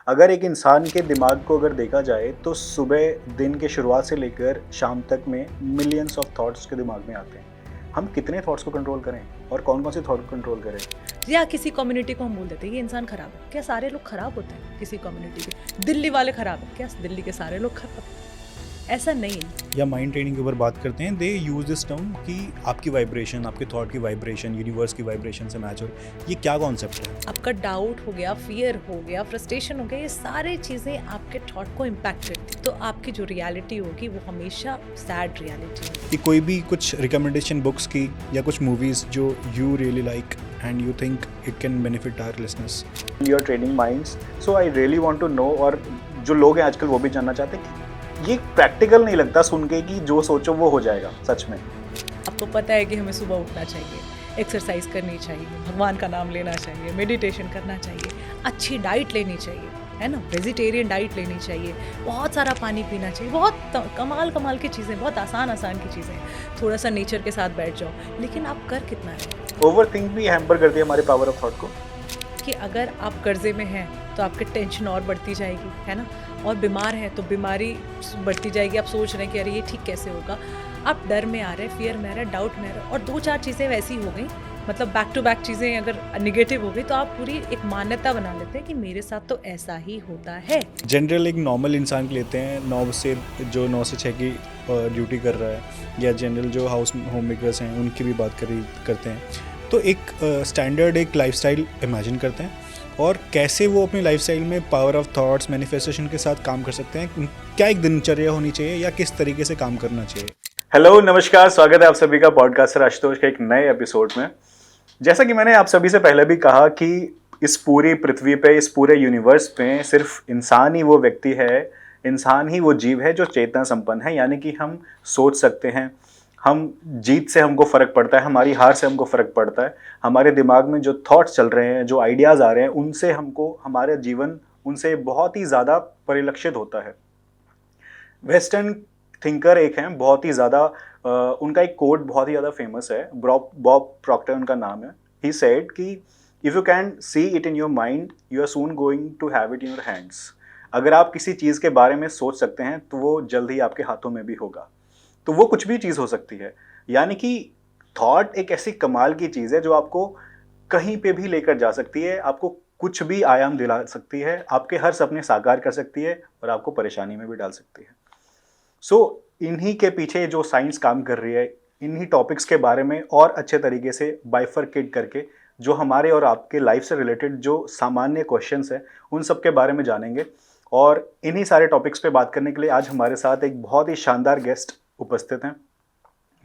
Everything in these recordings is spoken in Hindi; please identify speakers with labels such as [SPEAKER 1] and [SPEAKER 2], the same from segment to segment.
[SPEAKER 1] अगर एक इंसान के दिमाग को अगर देखा जाए तो सुबह दिन के शुरुआत से लेकर शाम तक में मिलियंस ऑफ थॉट्स के दिमाग में आते हैं। हम कितने थॉट्स को कंट्रोल करें और कौन कौन से थॉट को कंट्रोल करें?
[SPEAKER 2] या किसी कम्युनिटी को हम बोल देते हैं ये इंसान खराब है। क्या सारे लोग खराब होते हैं? किसी कम्युनिटी के दिल्ली वाले खराब है, क्या दिल्ली के सारे लोग खराब है? ऐसा नहीं है।
[SPEAKER 3] या माइंड ट्रेनिंग के ऊपर बात करते हैं, दे यूज दिस टर्म कि आपकी वाइब्रेशन, आपके थॉट की वाइब्रेशन यूनिवर्स की वाइब्रेशन से मैच हो। ये क्या कॉन्सेप्ट है?
[SPEAKER 2] आपका डाउट हो गया, फियर हो गया, फ्रस्ट्रेशन हो गया, ये सारी चीज़ें आपके थॉट को इम्पैक्ट करती है। तो आपकी जो रियलिटी होगी वो हमेशा सैड रियलिटी होगी।
[SPEAKER 3] कि कोई भी कुछ रिकमेंडेशन बुक्स की या कुछ मूवीज जो you really like and you think it can benefit our listeners?
[SPEAKER 1] You are training minds, so I really want to know, और जो लोग हैं आजकल वो भी जानना चाहते हैं कि ये प्रैक्टिकल नहीं लगता सुन के कि जो सोचो वो हो जाएगा सच में।
[SPEAKER 2] आपको पता है कि हमें सुबह उठना चाहिए, एक्सरसाइज करनी चाहिए, भगवान का नाम लेना चाहिए, मेडिटेशन करना चाहिए, अच्छी डाइट लेनी चाहिए, है ना, वेजिटेरियन डाइट लेनी चाहिए, बहुत सारा पानी पीना चाहिए, बहुत कमाल की चीज़ें, बहुत आसान की चीज़ें। थोड़ा सा नेचर के साथ बैठ जाओ, लेकिन आप कर कितना रहे?
[SPEAKER 1] ओवर थिंक भी हैम्पर करती है हमारे पावर ऑफ थॉट को।
[SPEAKER 2] कि अगर आप कर्जे में हैं तो आपकी टेंशन और बढ़ती जाएगी, है ना, और बीमार हैं तो बीमारी बढ़ती जाएगी। आप सोच रहे हैं कि अरे ये ठीक कैसे होगा, आप डर में आ रहे हैं, फियर में आ रहे हैं, डाउट में आ रहे हैं, और 2-4 चीज़ें वैसी हो गई, मतलब बैक टू बैक चीज़ें अगर निगेटिव हो गई तो आप पूरी एक मान्यता बना लेते हैं कि मेरे साथ तो ऐसा ही होता है।
[SPEAKER 3] जनरल एक नॉर्मल इंसान के लेते हैं, 9 से 6 की ड्यूटी कर रहा है, या जनरल जो होम मेकर्स हैं उनकी भी बात करते हैं। तो एक स्टैंडर्ड एक लाइफस्टाइल इमेजिन करते हैं और कैसे वो अपनी लाइफस्टाइल में पावर ऑफ थॉट्स मैनिफेस्टेशन के साथ काम कर सकते हैं। क्या एक दिनचर्या होनी चाहिए या किस तरीके से काम करना चाहिए?
[SPEAKER 1] हेलो नमस्कार, स्वागत है आप सभी का पॉडकास्टर आशुतोष के एक नए एपिसोड में। जैसा कि मैंने आप सभी से पहले भी कहा कि इस पूरी पृथ्वी पे, इस पूरे यूनिवर्स पे सिर्फ इंसान ही वो व्यक्ति है, इंसान ही वो जीव है जो चेतना संपन्न है। यानी कि हम सोच सकते हैं, हम जीत से हमको फ़र्क पड़ता है, हमारी हार से हमको फ़र्क पड़ता है, हमारे दिमाग में जो थॉट्स चल रहे हैं, जो आइडियाज़ आ रहे हैं, उनसे हमको हमारे जीवन उनसे बहुत ही ज़्यादा परिलक्षित होता है। वेस्टर्न थिंकर एक हैं, बहुत ही ज़्यादा उनका एक कोट बहुत ही ज़्यादा फेमस है, बॉब प्रॉक्टर उनका नाम है। ही सेड कि if you can see it in your mind you are soon going to have it in your hands. अगर आप किसी चीज़ के बारे में सोच सकते हैं तो वो जल्द ही आपके हाथों में भी होगा। तो वो कुछ भी चीज़ हो सकती है। यानी कि थॉट एक ऐसी कमाल की चीज़ है जो आपको कहीं पे भी लेकर जा सकती है, आपको कुछ भी आयाम दिला सकती है, आपके हर सपने साकार कर सकती है और आपको परेशानी में भी डाल सकती है। सो इन्हीं के पीछे जो साइंस काम कर रही है, इन्हीं टॉपिक्स के बारे में और अच्छे तरीके से बाइफरकेट करके जो हमारे और आपके लाइफ से रिलेटेड जो सामान्य क्वेश्चंस हैं उन सब के बारे में जानेंगे। और इन्हीं सारे टॉपिक्स पे बात करने के लिए आज हमारे साथ एक बहुत ही शानदार गेस्ट उपस्थित हैं।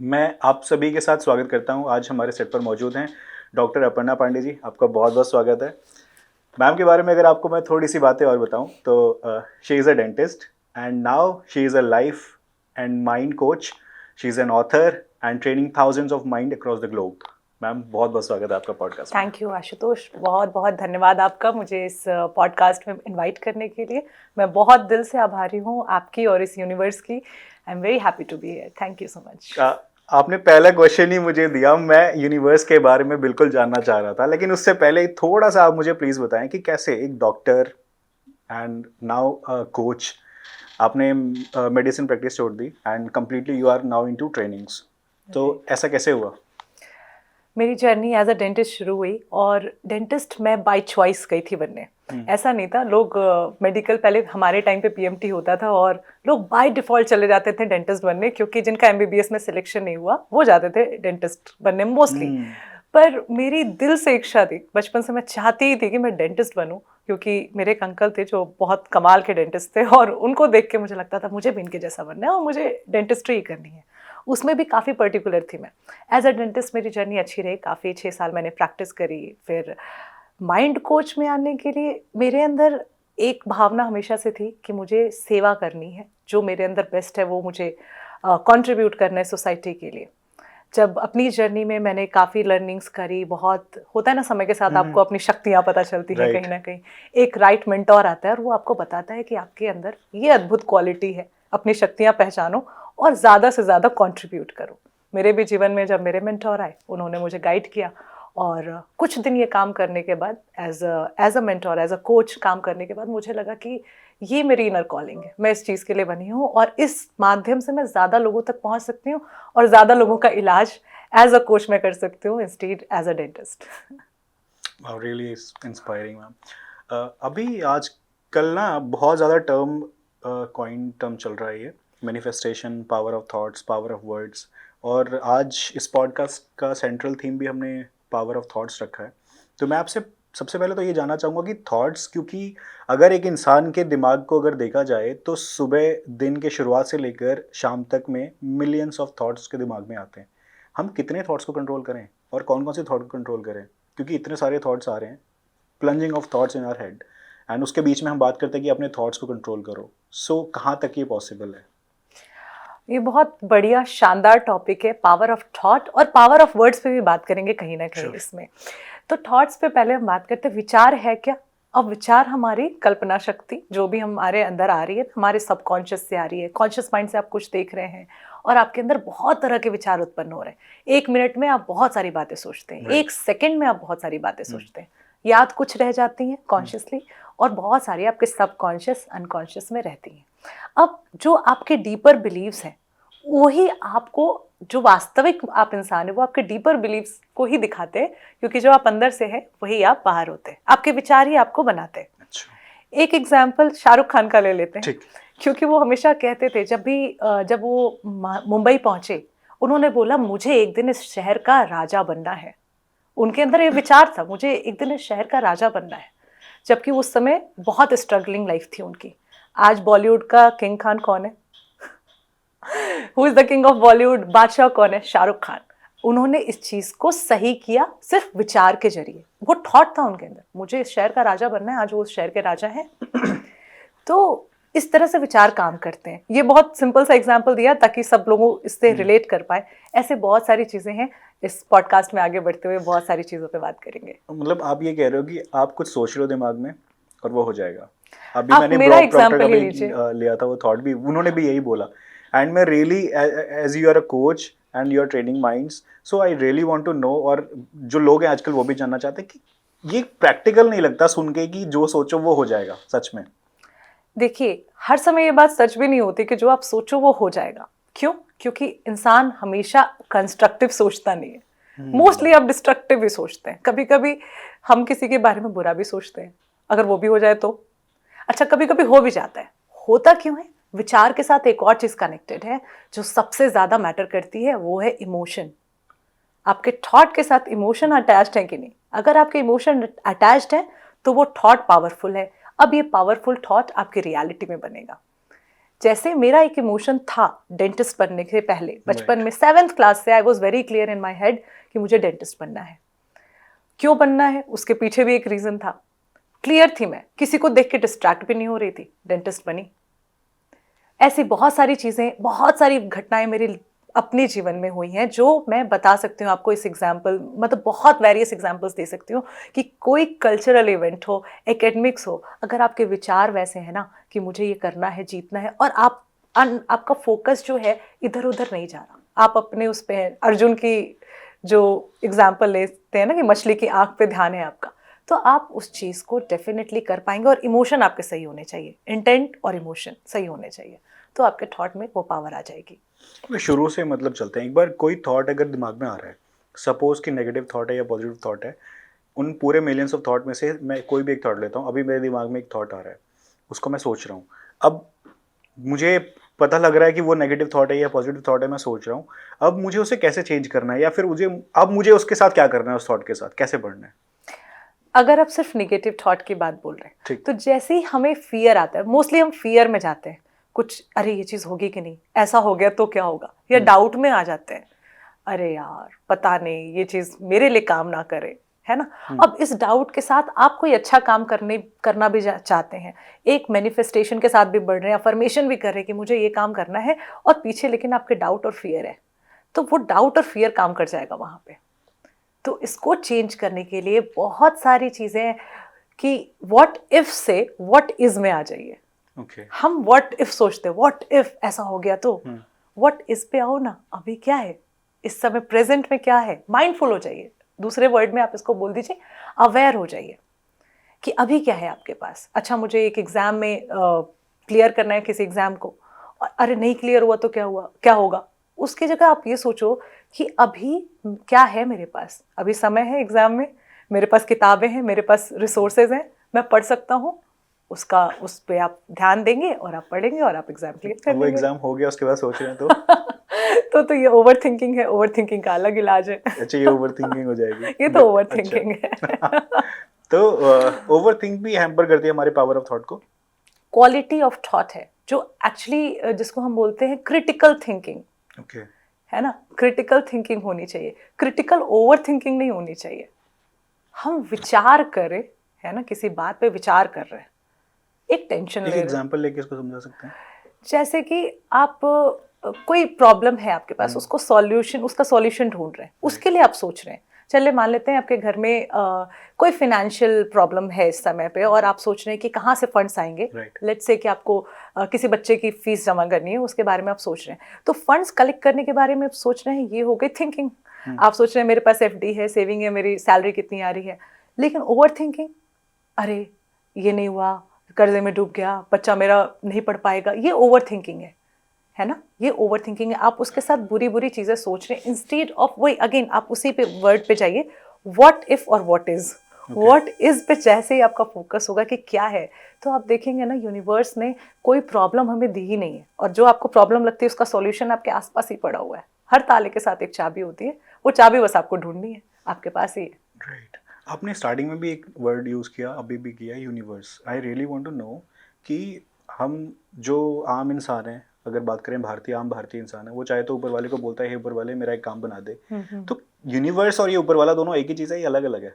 [SPEAKER 1] मैं आप सभी के साथ स्वागत करता हूं। आज हमारे सेट पर मौजूद हैं डॉक्टर अपर्णा पांडे जी। आपका बहुत बहुत स्वागत है। मैम के बारे में अगर आपको मैं थोड़ी सी बातें और बताऊं तो she is a dentist and now she is a life and mind coach. She is an author and training thousands of mind across the globe. Ma'am बहुत बहुत स्वागत है आपका पॉडकास्ट।
[SPEAKER 4] थैंक यू आशुतोष, बहुत बहुत धन्यवाद आपका मुझे इस पॉडकास्ट में इनवाइट करने के लिए। मैं बहुत दिल से आभारी हूँ आपकी और इस यूनिवर्स की। I am very happy to be here. Thank you so much.
[SPEAKER 1] आपने पहला क्वेश्चन ही मुझे दिया, मैं यूनिवर्स के बारे में बिल्कुल जानना चाह रहा था, लेकिन उससे पहले थोड़ा सा आप मुझे प्लीज़ बताएं कि कैसे एक डॉक्टर एंड नाउ कोच, आपने मेडिसिन प्रैक्टिस छोड़ दी and completely you are now into trainings. तो ऐसा कैसे हुआ?
[SPEAKER 4] मेरी जर्नी एज अ डेंटिस्ट शुरू हुई और डेंटिस्ट मैं बाय चॉइस गई थी बनने। ऐसा नहीं था, लोग मेडिकल पहले हमारे टाइम पे पीएमटी होता था और लोग बाय डिफ़ॉल्ट चले जाते थे डेंटिस्ट बनने, क्योंकि जिनका एमबीबीएस में सिलेक्शन नहीं हुआ वो जाते थे डेंटिस्ट बनने मोस्टली। पर मेरी दिल से इच्छा थी, बचपन से मैं चाहती ही थी कि मैं डेंटिस्ट बनूं, क्योंकि मेरे एक अंकल थे जो बहुत कमाल के डेंटिस्ट थे और उनको देख के मुझे लगता था मुझे भी इनके जैसा बनना है और मुझे डेंटिस्ट्री ही करनी है। उसमें भी काफ़ी पर्टिकुलर थी मैं। एज अ डेंटिस्ट मेरी जर्नी अच्छी रही, काफ़ी 6 साल मैंने प्रैक्टिस करी। फिर माइंड कोच में आने के लिए मेरे अंदर एक भावना हमेशा से थी कि मुझे सेवा करनी है, जो मेरे अंदर बेस्ट है वो मुझे कंट्रीब्यूट करना है सोसाइटी के लिए। जब अपनी जर्नी में मैंने काफ़ी लर्निंग्स करी, बहुत होता है ना समय के साथ आपको अपनी शक्तियाँ पता चलती हैं कहीं ना कहीं। एक राइट मेंटोर आता है और वो आपको बताता है कि आपके अंदर ये अद्भुत क्वालिटी है, अपनी शक्तियाँ पहचानो और ज़्यादा से ज़्यादा कंट्रीब्यूट करो। मेरे भी जीवन में जब मेरे मेंटोर आए, उन्होंने मुझे गाइड किया और कुछ दिन ये काम करने के बाद as a mentor, as a coach काम करने के बाद मुझे लगा कि ये मेरी इनर कॉलिंग है, मैं इस चीज़ के लिए बनी हूँ और इस माध्यम से मैं ज़्यादा लोगों तक पहुँच सकती हूँ और ज़्यादा लोगों का इलाज एज अ कोच मैं कर सकती हूँ instead as a dentist.
[SPEAKER 1] Really inspiring ma'am. अभी आजकल ना बहुत ज़्यादा कॉइन टर्म चल रहा है, ये manifestation, power of thoughts, power of words, और आज इस पॉडकास्ट का सेंट्रल थीम भी हमने पावर ऑफ थॉट्स रखा है। तो मैं आपसे सबसे पहले तो ये जानना चाहूँगा कि थॉट्स, क्योंकि अगर एक इंसान के दिमाग को अगर देखा जाए तो सुबह दिन के शुरुआत से लेकर शाम तक में मिलियंस ऑफ थॉट्स उसके दिमाग में आते हैं। हम कितने थॉट्स को कंट्रोल करें और कौन कौन से थॉट को कंट्रोल करें, क्योंकि इतने सारे थॉट्स आ रहे हैं, plunging of thoughts in our head, and उसके बीच में हम बात करते हैं कि अपने थॉट्स को कंट्रोल करो। सो कहाँ तक ये पॉसिबल है?
[SPEAKER 4] ये बहुत बढ़िया शानदार टॉपिक है, पावर ऑफ थॉट, और पावर ऑफ वर्ड्स पे भी बात करेंगे कहीं ना कहीं इसमें। तो थॉट्स पे पहले हम बात करते हैं, विचार है क्या? अब विचार हमारी कल्पना शक्ति जो भी हमारे अंदर आ रही है, हमारे सबकॉन्शियस से आ रही है। कॉन्शियस माइंड से आप कुछ देख रहे हैं और आपके अंदर बहुत तरह के विचार उत्पन्न हो रहे हैं। 1 मिनट में आप बहुत सारी बातें सोचते हैं, 1 सेकंड में आप बहुत सारी बातें सोचते हैं। याद कुछ रह जाती हैं कॉन्शियसली और बहुत सारी आपके सबकॉन्शियस अनकॉन्शियस में रहती हैं। अब जो आपके डीपर बिलीव्स हैं वही आपको, जो वास्तविक आप इंसान है वो आपके डीपर बिलीव्स को ही दिखाते हैं, क्योंकि जो आप अंदर से है वही आप बाहर होते हैं। आपके विचार ही आपको बनाते हैं।
[SPEAKER 1] अच्छा।
[SPEAKER 4] एक एग्जाम्पल शाहरुख खान का ले लेते हैं,
[SPEAKER 1] ठीक।
[SPEAKER 4] क्योंकि वो हमेशा कहते थे, जब वो मुंबई पहुंचे उन्होंने बोला मुझे एक दिन इस शहर का राजा बनना है। उनके अंदर ये विचार था, मुझे एक दिन इस शहर का राजा बनना है, जबकि उस समय बहुत स्ट्रगलिंग लाइफ थी उनकी। आज बॉलीवुड का किंग खान कौन है? Who is the king of Bollywood? बादशाह कौन है? शाहरुख खान। उन्होंने इस चीज को सही किया सिर्फ विचार के जरिए। वो थॉट था उनके अंदर, मुझे इस शहर का राजा बनना है, आज वो उस शहर के राजा हैं। तो इस तरह से विचार काम करते हैं। ये बहुत सिंपल सा एग्जांपल दिया ताकि सब लोगों इससे रिलेट कर पाए। ऐसे बहुत सारी चीजें हैं। इस पॉडकास्ट में आगे बढ़ते हुए बहुत सारी चीजों पे बात करेंगे।
[SPEAKER 1] मतलब आप ये कह रहे हो कि आप कुछ सोच रहे हो दिमाग में और वो हो जाएगा। अभी
[SPEAKER 4] आप
[SPEAKER 1] मैंने
[SPEAKER 4] मेरा
[SPEAKER 1] ब्रॉक प्रॉक्टर
[SPEAKER 4] एग्जांपल
[SPEAKER 1] का
[SPEAKER 4] ही
[SPEAKER 1] भी
[SPEAKER 4] लीजिए।
[SPEAKER 1] लिया था, वो थॉट भी उन्होंने भी यही बोला। एंड मैं really, as you are a coach and you are training minds, so I really want to know, और जो लोग हैं आजकल वो भी जानना चाहते हैं कि ये प्रैक्टिकल नहीं लगता सुन के कि जो सोचो वो हो जाएगा सच में।
[SPEAKER 4] देखिए, हर समय ये बात सच भी नहीं होती कि जो आप सोचो वो हो जाएगा। क्यों? क्योंकि इंसान हमेशा कंस्ट्रक्टिव सोचता नहीं है। मोस्टली आप डिस्ट्रक्टिव भी सोचते हैं। कभी कभी हम किसी के बारे में बुरा भी सोचते हैं, अगर वो भी हो जाए तो। अच्छा, कभी कभी हो भी जाता है। होता क्यों है? विचार के साथ एक और चीज कनेक्टेड है जो सबसे ज्यादा मैटर करती है, वो है इमोशन। आपके थॉट के साथ इमोशन अटैच्ड है कि नहीं? अगर आपके इमोशन अटैच्ड है तो वो थॉट पावरफुल है। अब ये पावरफुल थॉट आपकी रियलिटी में बनेगा। जैसे मेरा एक इमोशन था डेंटिस्ट बनने से पहले, बचपन में 7th क्लास से I was very clear in my head कि मुझे डेंटिस्ट बनना है। क्यों बनना है? उसके पीछे भी एक रीजन था। क्लियर थी मैं, किसी को देख के डिस्ट्रैक्ट भी नहीं हो रही थी, डेंटिस्ट बनी। ऐसी बहुत सारी चीजें, बहुत सारी घटनाएं मेरे अपने जीवन में हुई हैं जो मैं बता सकती हूँ आपको। इस एग्जाम्पल, मतलब बहुत वेरियस एग्जाम्पल्स दे सकती हूँ कि कोई कल्चरल इवेंट हो, एकेडमिक्स हो, अगर आपके विचार वैसे हैं ना कि मुझे ये करना है, जीतना है, और आपका फोकस जो है इधर उधर नहीं जा रहा, आप अपने उस पे, अर्जुन की जो एग्जाम्पल लेते हैं ना कि मछली की आंख पे ध्यान है आपका, तो आप उस चीज़ को डेफिनेटली कर पाएंगे। और इमोशन आपके सही होने चाहिए, इंटेंट और इमोशन सही होने चाहिए, तो आपके थॉट में वो पावर आ जाएगी।
[SPEAKER 1] शुरू से मतलब चलते हैं। एक बार कोई थॉट अगर दिमाग में आ रहा है, सपोज कि नेगेटिव थॉट है या पॉजिटिव थॉट है, उन पूरे मिलियंस ऑफ थॉट में से मैं कोई भी एक थॉट लेता हूँ। अभी मेरे दिमाग में एक थॉट आ रहा है, उसको मैं सोच रहा हूँ। अब मुझे पता लग रहा है कि वो नेगेटिव थॉट है या पॉजिटिव थॉट है, मैं सोच रहा हूँ। अब मुझे उसे कैसे चेंज करना है, या फिर मुझे उसके साथ क्या करना है, उस थॉट के साथ कैसे बढ़ना है?
[SPEAKER 4] अगर आप सिर्फ निगेटिव थॉट की बात बोल रहे हैं, तो जैसे ही हमें फियर आता है, मोस्टली हम फियर में जाते हैं, कुछ अरे ये चीज होगी कि नहीं, ऐसा हो गया तो क्या होगा, या डाउट में आ जाते हैं, अरे यार पता नहीं ये चीज मेरे लिए काम ना करे, है ना। अब इस डाउट के साथ आप कोई अच्छा काम करना भी चाहते हैं, एक मैनिफेस्टेशन के साथ भी बढ़ रहे हैं, अफर्मेशन भी कर रहे हैं कि मुझे ये काम करना है, और पीछे लेकिन आपके डाउट और फियर है, तो वो डाउट और फियर काम कर जाएगा वहां पे। तो इसको चेंज करने के लिए बहुत सारी चीजें कि व्हाट इफ से व्हाट इज में आ जाइए। हम व्हाट इफ सोचते हैं, व्हाट इफ ऐसा हो गया तो, व्हाट इज पे आओ ना, अभी क्या है, इस समय प्रेजेंट में क्या है, माइंडफुल हो जाइए। दूसरे वर्ड में आप इसको बोल दीजिए, अवेयर हो जाइए कि अभी क्या है आपके पास। अच्छा, मुझे एक एग्ज़ाम में क्लियर करना है किसी एग्ज़ाम को, अरे नहीं क्लियर हुआ तो क्या हुआ, क्या होगा। उसकी जगह आप ये सोचो कि अभी क्या है मेरे पास, अभी समय है एग्ज़ाम में, मेरे पास किताबें हैं, मेरे पास रिसोर्सेज हैं, मैं पढ़ सकता हूँ, उसका उस पर आप ध्यान देंगे और आप पढ़ेंगे और आप एग्ज़ाम क्लियर कर
[SPEAKER 1] वो
[SPEAKER 4] लेंगे।
[SPEAKER 1] एग्जाम हो गया उसके बाद सोच रहे हैं
[SPEAKER 4] तो ये ओवर थिंकिंग है, ओवर थिंकिंग का अलग इलाज है।
[SPEAKER 1] अच्छा, ये ओवर थिंकिंग हो जाएगी।
[SPEAKER 4] ये तो ओवर
[SPEAKER 1] अच्छा।
[SPEAKER 4] थिंकिंग है।
[SPEAKER 1] तो ओवर थिंक भी हैम्पर करती है हमारे पावर ऑफ थॉट को।
[SPEAKER 4] क्वालिटी ऑफ थॉट है जो एक्चुअली जिसको हम बोलते हैं क्रिटिकल थिंकिंग,
[SPEAKER 1] ओके।
[SPEAKER 4] है ना। क्रिटिकल थिंकिंग होनी चाहिए, क्रिटिकल ओवर थिंकिंग नहीं होनी चाहिए। हम विचार करें, है ना, किसी बात पे विचार कर रहे हैं, एक टेंशन ले
[SPEAKER 1] एक
[SPEAKER 4] रहे हैं।
[SPEAKER 1] एग्जांपल लेके इसको समझा सकते हैं।
[SPEAKER 4] जैसे कि आप कोई प्रॉब्लम है आपके पास, उसको उसका सॉल्यूशन ढूंढ रहे हैं, उसके लिए आप सोच रहे हैं। चलिए मान लेते हैं आपके घर में कोई फिनेंशियल प्रॉब्लम है इस समय पे और आप सोच रहे हैं कि कहाँ से फंड्स आएंगे।
[SPEAKER 1] Right.
[SPEAKER 4] लेट्स से कि आपको किसी बच्चे की फीस जमा करनी है, उसके बारे में आप सोच रहे हैं, तो फंड्स कलेक्ट करने के बारे में आप सोच रहे हैं, ये हो गई थिंकिंग। आप सोच रहे हैं मेरे पास एफडी है, सेविंग है, मेरी सैलरी कितनी आ रही है। लेकिन ओवर थिंकिंग, अरे ये नहीं हुआ, कर्जे में डूब गया, बच्चा मेरा नहीं पढ़ पाएगा, ये ओवर थिंकिंग है ना, ये ओवर थिंकिंग है। आप उसके साथ बुरी बुरी चीज़ें सोच रहे हैं इंस्टेड ऑफ, वही अगेन आप उसी पे वर्ड पे जाइए, व्हाट इफ और व्हाट इज। व्हाट इज पे जैसे ही आपका फोकस होगा कि क्या है, तो आप देखेंगे ना यूनिवर्स ने कोई प्रॉब्लम हमें दी ही नहीं है, और जो आपको प्रॉब्लम लगती है उसका सॉल्यूशन आपके आसपास ही पड़ा हुआ है। हर ताले के साथ एक चाबी होती है, वो चाबी बस आपको ढूंढनी है, आपके पास ही है।
[SPEAKER 1] राइट। आपने स्टार्टिंग में भी एक वर्ड यूज़ किया, अभी भी किया, universe. I really want to know कि हम जो आम इंसान हैं, अगर बात करें आम भारतीय इंसान है, वो चाहे तो ऊपर वाले को बोलता है, हे ऊपर वाले मेरा एक काम बना दे। तो यूनिवर्स और ये ऊपर वाला दोनों एक ही चीज़ है, ये अलग अलग है?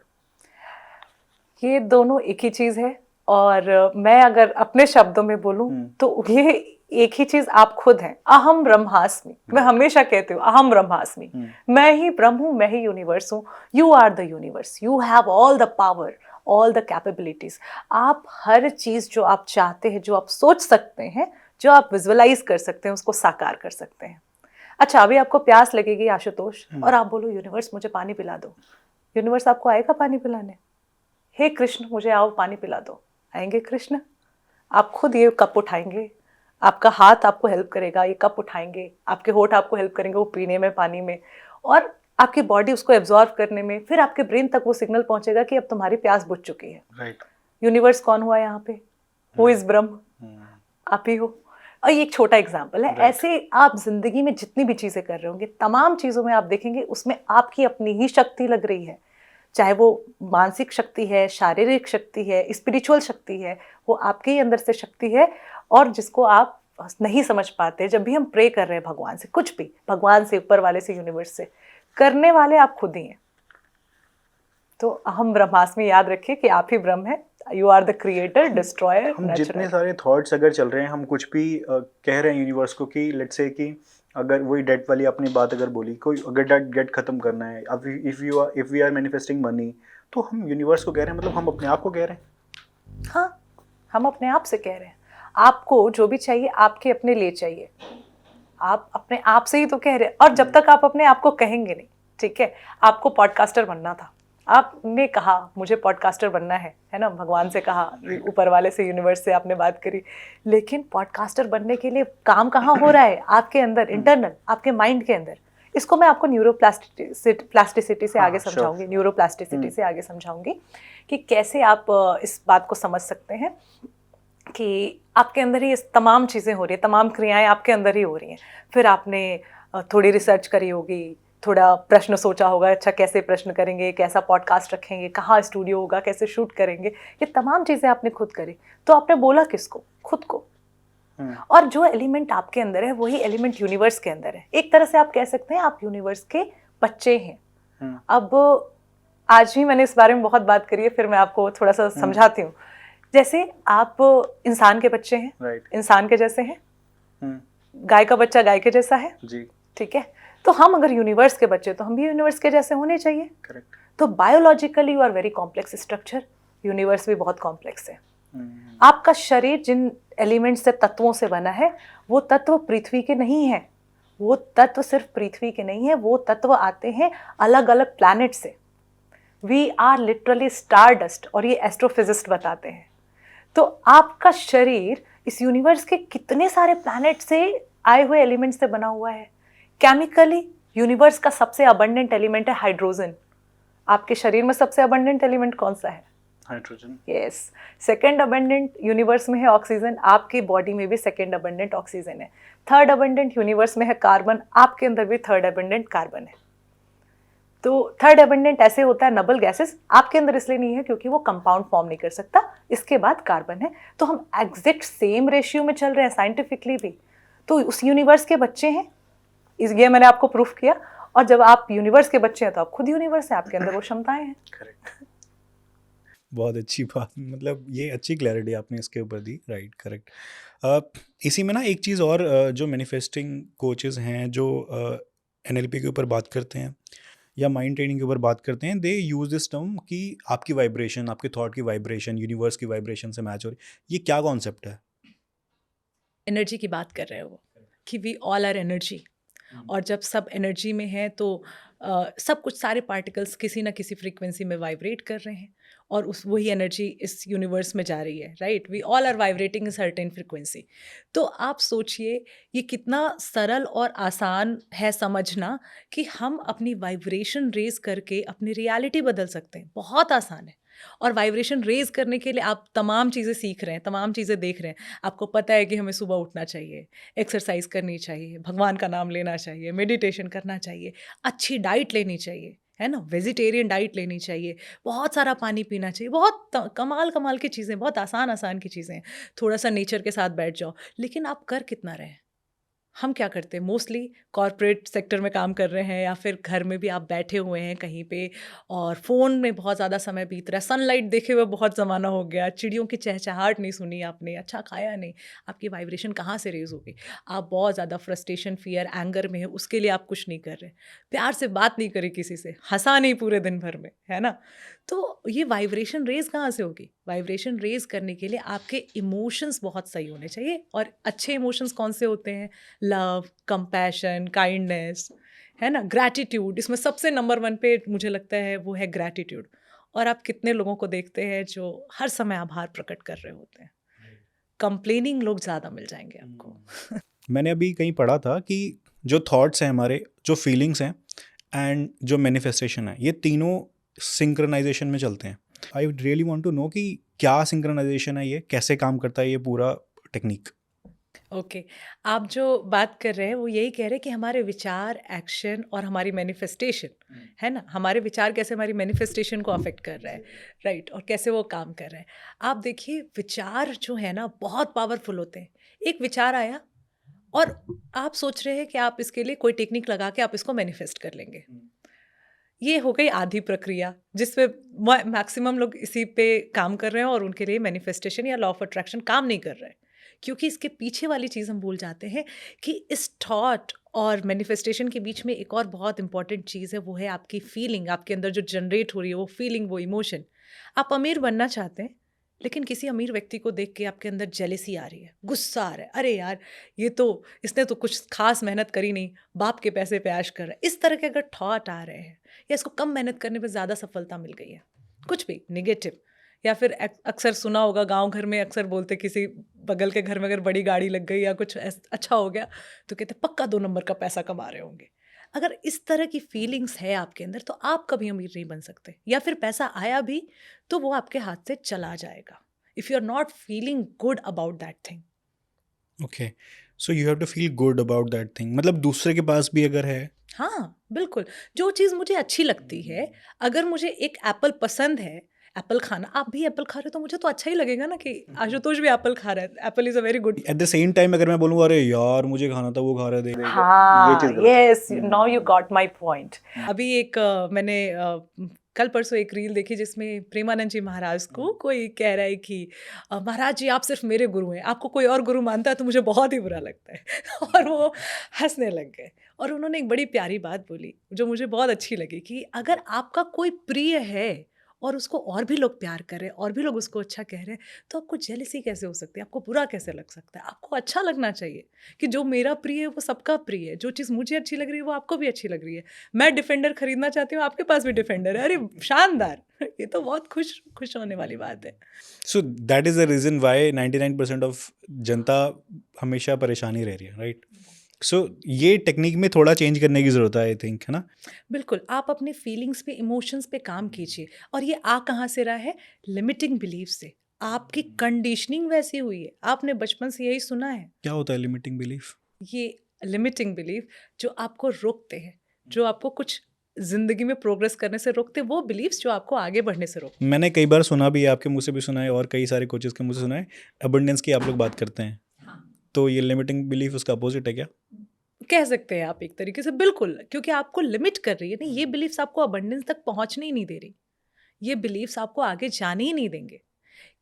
[SPEAKER 4] ये दोनों एक ही चीज़ है, और मैं अगर अपने शब्दों में बोलूं तो ये एक ही चीज आप खुद हैं। अहम ब्रह्मास्मि, मैं हमेशा कहती हूँ अहम ब्रह्मास्मि, मैं ही ब्रह्म हूँ, मैं ही यूनिवर्स हूँ। You are the universe, you have all the power, all the capabilities. आप हर चीज जो आप चाहते हैं, जो आप सोच सकते हैं, जो आप विजुअलाइज कर सकते हैं, उसको साकार कर सकते हैं। अच्छा, अभी आपको प्यास लगेगी आशुतोष, और आप बोलो यूनिवर्स मुझे पानी पिला दो, यूनिवर्स आपको आएगा पानी पिलाने? हे कृष्ण मुझे आओ पानी पिला दो, आएंगे कृष्ण? आप खुद ये कप उठाएंगे, आपका हाथ आपको हेल्प करेगा, ये कप उठाएंगे, आपके होठ आपको हेल्प करेंगे वो पीने में, पानी में, और आपकी बॉडी उसको एब्जॉर्व करने में, फिर आपके ब्रेन तक वो सिग्नल पहुंचेगा कि अब तुम्हारी प्यास बुझ चुकी है।
[SPEAKER 1] राइट।
[SPEAKER 4] यूनिवर्स कौन हुआ यहाँ पे? हु इज ब्रह्म? आप ही हो। और ये एक छोटा एग्जाम्पल है। ऐसे आप जिंदगी में जितनी भी चीजें कर रहे होंगे, तमाम चीजों में आप देखेंगे उसमें आपकी अपनी ही शक्ति लग रही है, चाहे वो मानसिक शक्ति है, शारीरिक शक्ति है, स्पिरिचुअल शक्ति है, वो आपके ही अंदर से शक्ति है, और जिसको आप नहीं समझ पाते। जब भी हम प्रे कर रहे हैं भगवान से, कुछ भी, भगवान से, ऊपर वाले से, यूनिवर्स से, करने वाले आप खुद ही हैं। तो अहम ब्रह्मास्मि याद रखिए कि आप ही ब्रह्म है। You are the creator, destroyer.
[SPEAKER 1] हम जितने सारे थॉट्स अगर चल रहे हैं, हम कुछ भी कह रहे हैं यूनिवर्स को कि लेट्स से कि अगर वही डेट वाली अपनी बात अगर बोली, कोई अगर डेट खत्म करना है, अब if we are manifesting money, तो हम यूनिवर्स को कह रहे हैं, मतलब हम अपने आप को कह रहे हैं।
[SPEAKER 4] हाँ, हम अपने आप से कह रहे हैं। आपको जो भी चाहिए आपके अपने लिए चाहिए, आप अपने आप से ही तो कह रहे हैं। और जब तक आप अपने आप को कहेंगे नहीं, ठीक है, आपको पॉडकास्टर बनना था, आपने कहा मुझे पॉडकास्टर बनना है ना, भगवान से कहा, ऊपर वाले से, यूनिवर्स से आपने बात करी, लेकिन पॉडकास्टर बनने के लिए काम कहाँ हो रहा है? आपके अंदर, इंटरनल, आपके माइंड के अंदर। इसको मैं आपको न्यूरोप्लास्टिसिटी से आगे समझाऊंगी, न्यूरोप्लास्टिसिटी से आगे समझाऊंगी कि कैसे आप इस बात को समझ सकते हैं कि आपके अंदर ही तमाम चीज़ें हो रही हैं, तमाम क्रियाएं आपके अंदर ही हो रही हैं। फिर आपने थोड़ी रिसर्च करी होगी, थोड़ा प्रश्न सोचा होगा, अच्छा कैसे प्रश्न करेंगे, कैसा पॉडकास्ट रखेंगे, कहाँ स्टूडियो होगा, कैसे शूट करेंगे, ये तमाम चीज़ें आपने खुद करी। तो आपने बोला किसको? खुद को। और जो एलिमेंट आपके अंदर है वही एलिमेंट यूनिवर्स के अंदर है। एक तरह से आप कह सकते हैं आप यूनिवर्स के बच्चे हैं। अब आज भी मैंने इस बारे में बहुत बात करी है, फिर मैं आपको थोड़ा सा समझाती हूँ। जैसे आप इंसान के बच्चे हैं, इंसान के जैसे हैं, गाय का बच्चा गाय के जैसा है जी, ठीक है। तो हम अगर यूनिवर्स के बच्चे, तो हम भी यूनिवर्स के जैसे होने चाहिए। करेक्ट। तो biologically you are very complex structure, universe भी बहुत कॉम्प्लेक्स है। आपका शरीर जिन एलिमेंट से, तत्वों से बना है, वो तत्व पृथ्वी के नहीं है, वो तत्व सिर्फ पृथ्वी के नहीं है, वो तत्व आते हैं अलग अलग प्लैनेट से। We are literally star dust, और ये एस्ट्रोफिजिस्ट बताते हैं। तो आपका शरीर इस यूनिवर्स के कितने सारे प्लैनेट से आए हुए एलिमेंट से बना हुआ है। केमिकली यूनिवर्स का सबसे अबंडेंट एलिमेंट है हाइड्रोजन। आपके शरीर में सबसे अबंडेंट एलिमेंट कौन सा है?
[SPEAKER 1] Hydrogen.
[SPEAKER 4] Yes. Second abundant universe में है ऑक्सीजन, आपकी बॉडी में भी सेकंड अबंडेंट ऑक्सीजन है। थर्ड अबंडेंट यूनिवर्स में है कार्बन, आपके अंदर भी थर्ड अबंडेंट कार्बन है। तो थर्ड अबंडेंट ऐसे होता है नबल गैसेस, आपके अंदर इसलिए नहीं है क्योंकि वो कंपाउंड फॉर्म नहीं कर सकता। इसके बाद कार्बन है। तो हम एग्जैक्ट सेम रेशियो में चल रहे हैं साइंटिफिकली भी। तो उस यूनिवर्स के बच्चे हैं, ये मैंने आपको प्रूफ किया। और जब आप यूनिवर्स के बच्चे हैं तो आप खुद यूनिवर्स हैं, आपके अंदर वो क्षमताएं हैं।
[SPEAKER 1] करेक्ट।
[SPEAKER 3] बहुत अच्छी बात, मतलब ये अच्छी क्लैरिटी आपने इसके ऊपर दी, राइट, करेक्ट। इसी में ना एक चीज़ और, जो मैनिफेस्टिंग कोचेस हैं जो NLP के ऊपर बात करते हैं या माइंड ट्रेनिंग के ऊपर बात करते हैं, दे यूज़ दिस टर्म कि आपकी वाइब्रेशन, आपके थॉट की वाइब्रेशन यूनिवर्स की वाइब्रेशन से मैच हो रही है। ये क्या कॉन्सेप्ट है?
[SPEAKER 2] एनर्जी की बात कर रहे हो वो, कि वी ऑल आर एनर्जी। और जब सब एनर्जी में है तो सब कुछ, सारे पार्टिकल्स किसी ना किसी फ्रीक्वेंसी में वाइब्रेट कर रहे हैं और उस वही एनर्जी इस यूनिवर्स में जा रही है, right. We all are vibrating a certain frequency. तो आप सोचिए ये कितना सरल और आसान है समझना कि हम अपनी वाइब्रेशन रेज करके अपनी रियलिटी बदल सकते हैं। बहुत आसान है। और वाइब्रेशन रेज करने के लिए आप तमाम चीज़ें सीख रहे हैं, तमाम चीज़ें देख रहे हैं। आपको पता है कि हमें सुबह उठना चाहिए, एक्सरसाइज करनी चाहिए, भगवान का नाम लेना चाहिए, मेडिटेशन करना चाहिए, अच्छी डाइट लेनी चाहिए, है ना, वेजिटेरियन डाइट लेनी चाहिए, बहुत सारा पानी पीना चाहिए। बहुत कमाल कमाल की चीज़ें, बहुत आसान आसान की चीज़ें हैं। थोड़ा सा नेचर के साथ बैठ जाओ। लेकिन आप कर कितना रहे हैं? हम क्या करते हैं? मोस्टली कॉर्पोरेट सेक्टर में काम कर रहे हैं या फिर घर में भी आप बैठे हुए हैं कहीं पे और फ़ोन में बहुत ज़्यादा समय बीत रहा है। सनलाइट देखे हुए बहुत ज़माना हो गया, चिड़ियों की चहचहाहट नहीं सुनी आपने, अच्छा खाया नहीं। आपकी वाइब्रेशन कहाँ से रेज़ होगी? आप बहुत ज़्यादा फ्रस्ट्रेशन, फ़ियर, एंगर में हैं, उसके लिए आप कुछ नहीं कर रहे। प्यार से बात नहीं करी किसी से, हँसा नहीं पूरे दिन भर में, है ना? तो ये वाइब्रेशन रेज़ कहाँ से होगी? वाइब्रेशन रेज़ करने के लिए आपके इमोशंस बहुत सही होने चाहिए। और अच्छे इमोशंस कौन से होते हैं? लव, कंपैशन, काइंडनेस, है ना, ग्रैटिट्यूड। इसमें सबसे नंबर 1 पे मुझे लगता है वो है ग्रैटिट्यूड। और आप कितने लोगों को देखते हैं जो हर समय आभार प्रकट कर रहे होते हैं। कंप्लेनिंग लोग ज़्यादा मिल जाएंगे आपको।
[SPEAKER 3] मैंने अभी कहीं पढ़ा था कि जो थॉट्स हैं हमारे, जो फीलिंग्स हैं एंड जो मैनिफेस्टेशन है, ये तीनों सिंक्रोनाइजेशन में चलते हैं। I really want to know कि क्या सिंक्रोनाइजेशन है, ये कैसे काम करता है ये पूरा टेक्निक?
[SPEAKER 2] ओके। आप जो बात कर रहे हैं वो यही कह रहे हैं कि हमारे विचार, एक्शन और हमारी मैनिफेस्टेशन, है ना, हमारे विचार कैसे हमारी मैनिफेस्टेशन को अफेक्ट कर रहा है, राइट, और कैसे वो काम कर रहा है। आप देखिए विचार जो है ना बहुत पावरफुल होते हैं। एक विचार आया और आप सोच रहे हैं कि आप इसके लिए कोई टेक्निक लगा के आप इसको मैनिफेस्ट कर लेंगे। ये हो गई आधी प्रक्रिया जिसपे मैक्सिमम लोग इसी पे काम कर रहे हैं और उनके लिए मैनिफेस्टेशन या लॉ ऑफ अट्रैक्शन काम नहीं कर रहे हैं। क्योंकि इसके पीछे वाली चीज़ हम भूल जाते हैं कि इस थॉट और मैनिफेस्टेशन के बीच में एक और बहुत इंपॉर्टेंट चीज़ है, वो है आपकी फीलिंग। आपके अंदर जो जनरेट हो रही है वो फीलिंग, वो इमोशन। आप अमीर बनना चाहते हैं लेकिन किसी अमीर व्यक्ति को देख के आपके अंदर जेलेसी आ रही है, गुस्सा आ रहा है, अरे यार ये तो, इसने तो कुछ खास मेहनत करी नहीं, बाप के पैसे पे ऐश कर रहा है। इस तरह के अगर थॉट आ रहे हैं या इसको कम मेहनत करने पे ज़्यादा सफलता मिल गई है, कुछ भी नेगेटिव। या फिर अक्सर सुना होगा गांव घर में अक्सर बोलते किसी बगल के घर में अगर बड़ी गाड़ी लग गई या कुछ अच्छा हो गया तो कहते पक्का 2 नंबर का पैसा कमा रहे होंगे। अगर इस तरह की फीलिंग्स है आपके अंदर तो आप कभी अमीर नहीं बन सकते। या फिर पैसा आया भी तो वो आपके हाथ से चला जाएगा if you are not feeling good about that thing.
[SPEAKER 3] Okay, so you have to feel good about that thing, मतलब दूसरे के पास भी अगर है।
[SPEAKER 2] हाँ बिल्कुल, जो चीज़ मुझे अच्छी लगती है, अगर मुझे एक एप्पल पसंद है, एप्पल खाना, आप भी एप्पल खा रहे हो तो मुझे तो अच्छा ही लगेगा ना कि आशुतोष भी एप्पल खा रहा है। Apple is a very good.
[SPEAKER 3] At the same time अगर मैं बोलूँ अरे यार मुझे खाना था, वो खा रहे थे,
[SPEAKER 4] हाँ,
[SPEAKER 1] चीज़ गलत
[SPEAKER 4] yes, now you got my point.
[SPEAKER 2] अभी एक मैंने कल परसों एक रील देखी जिसमें प्रेमानंद जी महाराज को कोई कह रहा है कि महाराज जी आप सिर्फ मेरे गुरु हैं, आपको कोई और गुरु मानता है तो मुझे बहुत ही बुरा लगता है। और वो हंसने लग गए। और उन्होंने एक बड़ी प्यारी बात बोली जो मुझे बहुत अच्छी लगी कि अगर आपका कोई प्रिय है और उसको और भी लोग प्यार कर रहे हैं और भी लोग उसको अच्छा कह रहे हैं, तो आपको जेलसी कैसे हो सकती है? आपको बुरा कैसे लग सकता है? आपको अच्छा लगना चाहिए कि जो मेरा प्रिय है वो सबका प्रिय है, जो चीज़ मुझे अच्छी लग रही है वो आपको भी अच्छी लग रही है। मैं डिफेंडर खरीदना चाहती हूँ, आपके पास भी डिफेंडर है, अरे शानदार! ये तो बहुत खुश खुश होने वाली बात है।
[SPEAKER 3] So that is the reason why 99% of जनता हमेशा परेशानी रह रही है, राइट? सो ये टेक्निक में थोड़ा चेंज करने की ज़रूरत है, आई थिंक, है ना?
[SPEAKER 2] बिल्कुल, आप अपने फीलिंग्स पे, इमोशंस पे काम कीजिए और ये आ कहाँ से रहा है? लिमिटिंग बिलीफ से। आपकी कंडीशनिंग वैसी हुई है, आपने बचपन से यही सुना है।
[SPEAKER 3] क्या होता है लिमिटिंग बिलीफ?
[SPEAKER 2] ये लिमिटिंग बिलीफ जो आपको रोकते हैं, जो आपको कुछ ज़िंदगी में प्रोग्रेस करने से रोकते हैं, वो बिलीफ्स जो आपको आगे बढ़ने से रोकते
[SPEAKER 3] मैंने कई बार सुना भी है, आपके मुँह से भी सुना है और कई सारे कोचेज़ के मुँह से सुना है, अबंडेंस की आप लोग बात करते हैं।
[SPEAKER 2] हैं। हाँ।
[SPEAKER 3] तो ये लिमिटिंग बिलीफ उसका अपोजिट है क्या?
[SPEAKER 2] कह सकते हैं आप एक तरीके से, बिल्कुल, क्योंकि आपको लिमिट कर रही है ना, ये बिलीफ्स आपको अबंडेंस तक पहुँचने ही नहीं दे रही। ये बिलीव्स आपको आगे जाने ही नहीं देंगे।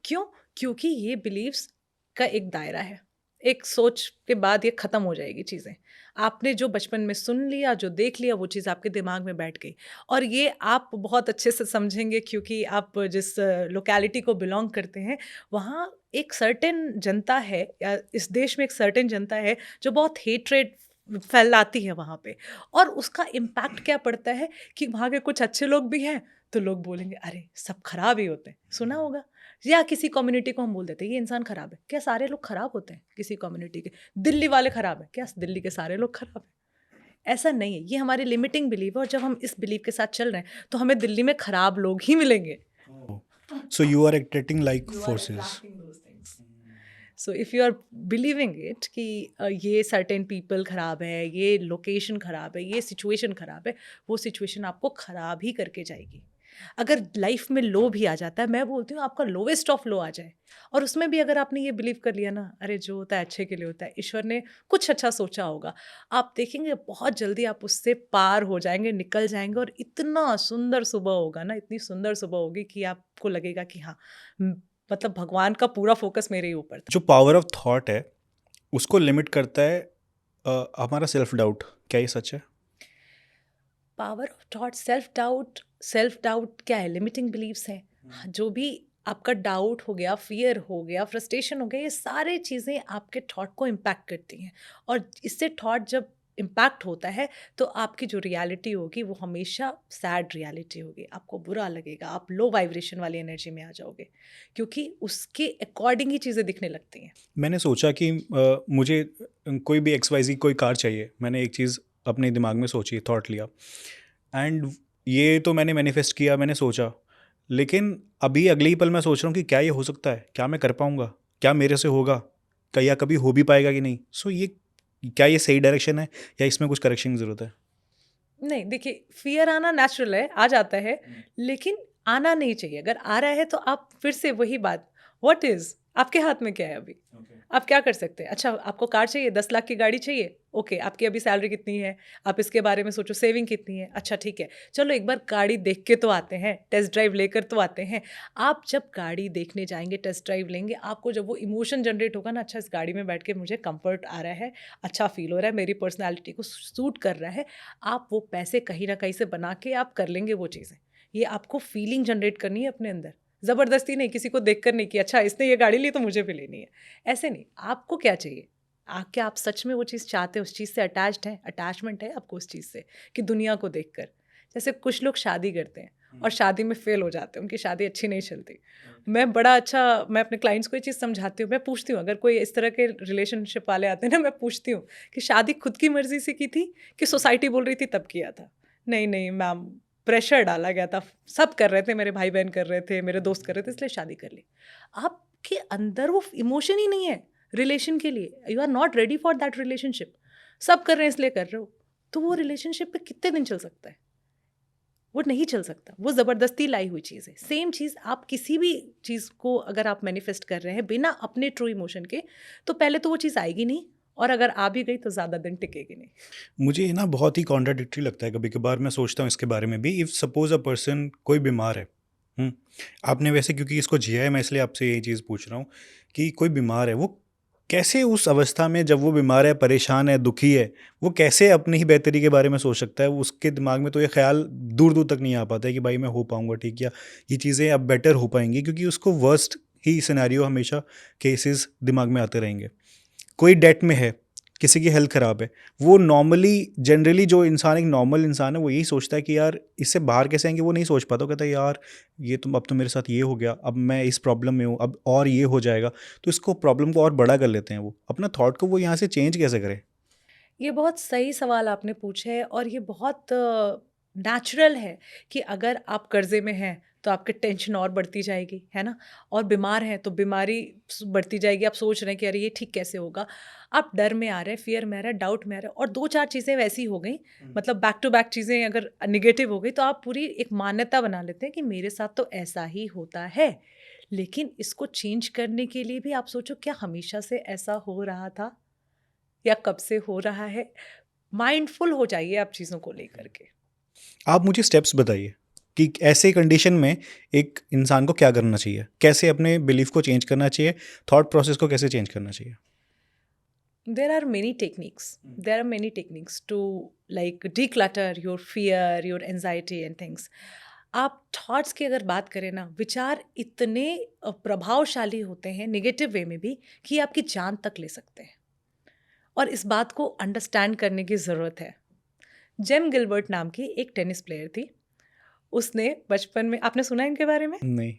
[SPEAKER 2] क्यों? क्योंकि ये बिलीव्स का एक दायरा है। एक सोच के बाद ये ख़त्म हो जाएगी चीज़ें। आपने जो बचपन में सुन लिया, जो देख लिया, वो चीज़ आपके दिमाग में बैठ गई और ये आप बहुत अच्छे से समझेंगे क्योंकि आप जिस लोकेलिटी को बिलॉन्ग करते हैं, वहाँ एक सर्टेन जनता है या इस देश में एक सर्टेन जनता है जो बहुत हेट्रेड फैलाती है वहाँ पे और उसका इम्पैक्ट क्या पड़ता है कि वहाँ के कुछ अच्छे लोग भी हैं, तो लोग बोलेंगे अरे सब खराब ही होते हैं, सुना होगा। या किसी कम्युनिटी को हम बोल देते हैं ये इंसान खराब है, क्या सारे लोग खराब होते हैं किसी कम्युनिटी के? दिल्ली वाले खराब है, क्या दिल्ली के सारे लोग खराब है? ऐसा नहीं है, ये हमारी लिमिटिंग बिलीव है और जब हम इस बिलीव के साथ चल रहे हैं तो हमें दिल्ली में खराब लोग ही मिलेंगे।
[SPEAKER 3] So you are attracting like forces.
[SPEAKER 2] So if you are believing it कि ये सर्टेन पीपल ख़राब है, ये लोकेशन ख़राब है, ये सिचुएशन ख़राब है, वो सिचुएशन आपको ख़राब ही करके जाएगी। अगर लाइफ में लो भी आ जाता है, मैं बोलती हूँ आपका लोवेस्ट ऑफ लो आ जाए और उसमें भी अगर आपने ये बिलीव कर लिया ना, अरे जो होता है अच्छे के लिए होता है, ईश्वर ने कुछ अच्छा सोचा होगा, आप देखेंगे बहुत जल्दी आप उससे पार हो जाएंगे, निकल जाएंगे और इतना सुंदर सुबह होगा ना, इतनी सुंदर सुबह होगी कि आपको लगेगा कि हाँ, मतलब भगवान का पूरा फोकस मेरे ही ऊपर था।
[SPEAKER 3] जो पावर ऑफ थॉट है उसको लिमिट करता है हमारा सेल्फ डाउट, क्या ये सच है?
[SPEAKER 2] Power of thought, self doubt क्या है? लिमिटिंग बिलीव्स हैं। जो भी आपका डाउट हो गया, फियर हो गया, फ्रस्ट्रेशन हो गया, ये सारे चीज़ें आपके थॉट को इम्पैक्ट करती हैं और इससे थॉट जब इम्पैक्ट होता है तो आपकी जो रियलिटी होगी वो हमेशा सैड रियलिटी होगी, आपको बुरा लगेगा, आप लो वाइब्रेशन वाली एनर्जी में आ जाओगे क्योंकि उसके अकॉर्डिंग ही चीज़ें दिखने लगती हैं।
[SPEAKER 3] मैंने सोचा कि मुझे कोई भी XYZ कोई कार चाहिए, मैंने एक चीज़ अपने दिमाग में सोची, थॉट लिया एंड ये तो मैंने मैनिफेस्ट किया, मैंने सोचा, लेकिन अभी अगले ही पल मैं सोच रहा हूँ कि क्या ये हो सकता है, क्या मैं कर पाऊँगा, क्या मेरे से होगा, क्या या कभी हो भी पाएगा कि नहीं? सो ये क्या ये सही डायरेक्शन है या इसमें कुछ करेक्शन की ज़रूरत है?
[SPEAKER 2] नहीं, देखिए, फियर आना नेचुरल है, आ जाता है, लेकिन आना नहीं चाहिए। अगर आ रहा है तो आप फिर से वही बात, व्हाट इज़, आपके हाथ में क्या है अभी? आप क्या कर सकते हैं? अच्छा, आपको कार चाहिए, 10 लाख की गाड़ी चाहिए, ओके, आपकी अभी सैलरी कितनी है? आप इसके बारे में सोचो, सेविंग कितनी है? अच्छा ठीक है, चलो एक बार गाड़ी देख के तो आते हैं, टेस्ट ड्राइव लेकर तो आते हैं। आप जब गाड़ी देखने जाएँगे, टेस्ट ड्राइव लेंगे, आपको जब वो इमोशन जनरेट होगा ना, अच्छा इस गाड़ी में बैठ के मुझे कम्फर्ट आ रहा है, अच्छा फ़ील हो रहा है, मेरी पर्सनैलिटी को सूट कर रहा है, आप वो पैसे कहीं न कहीं से बना के आप कर लेंगे वो चीज़ें। ये आपको फीलिंग जनरेट करनी है अपने अंदर, ज़बरदस्ती नहीं, किसी को देखकर नहीं कि अच्छा इसने ये गाड़ी ली तो मुझे भी लेनी है, ऐसे नहीं। आपको क्या चाहिए? क्या आप सच में वो चीज़ चाहते हैं, उस चीज़ से अटैच्ड हैं, अटैचमेंट है आपको उस चीज़ से कि दुनिया को देखकर? जैसे कुछ लोग शादी करते हैं और शादी में फेल हो जाते हैं, उनकी शादी अच्छी नहीं चलती। मैं अपने क्लाइंट्स को ये चीज़ समझाती हूँ, मैं पूछती हूँ, अगर कोई इस तरह के रिलेशनशिप वाले आते हैं ना, मैं पूछती हूँ कि शादी खुद की मर्ज़ी से की थी कि सोसाइटी बोल रही थी तब किया था? नहीं मैम, प्रेशर डाला गया था, सब कर रहे थे, मेरे भाई बहन कर रहे थे, मेरे दोस्त कर रहे थे, इसलिए शादी कर ली। आपके अंदर वो इमोशन ही नहीं है रिलेशन के लिए, you are not ready for that relationship. सब कर रहे हैं इसलिए कर रहे हो, तो वो रिलेशनशिप पे कितने दिन चल सकता है? वो नहीं चल सकता, वो ज़बरदस्ती लाई हुई चीज़ है। सेम चीज़ आप किसी भी चीज़ को अगर आप मैनिफेस्ट कर रहे हैं बिना अपने ट्रू इमोशन के, तो पहले तो वो चीज़ आएगी नहीं और अगर आ भी गई तो ज़्यादा दिन टिकेगी नहीं।
[SPEAKER 3] मुझे ये ना बहुत ही कॉन्ट्राडिक्टरी लगता है कभी कभार, मैं सोचता हूँ इसके बारे में भी। इफ़ सपोज अ पर्सन कोई बीमार है, आपने वैसे क्योंकि इसको जिया है मैं इसलिए आपसे ये चीज़ पूछ रहा हूँ कि कोई बीमार है, वो कैसे उस अवस्था में जब वो बीमार है, परेशान है, दुखी है, वो कैसे अपनी ही बेहतरी के बारे में सोच सकता है? उसके दिमाग में तो ये ख्याल दूर दूर तक नहीं आ पाता है कि भाई मैं हो पाऊंगा ठीक, या ये चीज़ें अब बेटर हो पाएंगी, क्योंकि उसको वर्स्ट ही सिनेरियो हमेशा केसेस दिमाग में आते रहेंगे। कोई डेट में है, किसी की हेल्थ ख़राब है, वो नॉर्मली जनरली जो इंसान एक नॉर्मल इंसान है वो यही सोचता है कि यार इससे बाहर कैसे आएंगे, वो नहीं सोच पाता। वो कहता है यार ये तो अब तो मेरे साथ ये हो गया, अब मैं इस प्रॉब्लम में हूँ, अब और ये हो जाएगा, तो इसको प्रॉब्लम को और बड़ा कर लेते हैं। वो अपना थॉट को वो यहाँ से चेंज कैसे करें?
[SPEAKER 2] ये बहुत सही सवाल आपने पूछा है और ये बहुत नेचुरल है कि अगर आप कर्जे में हैं तो आपकी टेंशन और बढ़ती जाएगी, है ना? और बीमार हैं तो बीमारी बढ़ती जाएगी। आप सोच रहे हैं कि अरे ये ठीक कैसे होगा? आप डर में आ रहे हैं, फियर में आ रहे हैं, डाउट में आ रहे हैं और 2-4 चीज़ें वैसी हो गई, मतलब बैक टू बैक चीज़ें अगर नेगेटिव हो गई तो आप पूरी एक मान्यता बना लेते हैं कि मेरे साथ तो ऐसा ही होता है। लेकिन इसको चेंज करने के लिए भी आप सोचो, क्या हमेशा से ऐसा हो रहा था? या कब से हो रहा है? माइंडफुल हो जाइए आप चीज़ों को लेकर के।
[SPEAKER 3] आप मुझे स्टेप्स बताइए कि ऐसे कंडीशन में एक इंसान को क्या करना चाहिए, कैसे अपने बिलीफ को चेंज करना चाहिए, थॉट प्रोसेस को कैसे चेंज करना चाहिए?
[SPEAKER 2] There are many techniques. There are many techniques to like declutter your fear, your anxiety and things. आप थॉट्स की अगर बात करें ना, विचार इतने प्रभावशाली होते हैं नेगेटिव वे में भी कि ये आपकी जान तक ले सकते हैं और इस बात को अंडरस्टैंड करने की ज़रूरत है। जेम गिलबर्ट नाम की एक टेनिस प्लेयर थी। उसने बचपन में, आपने सुना है इनके बारे में?
[SPEAKER 3] नहीं।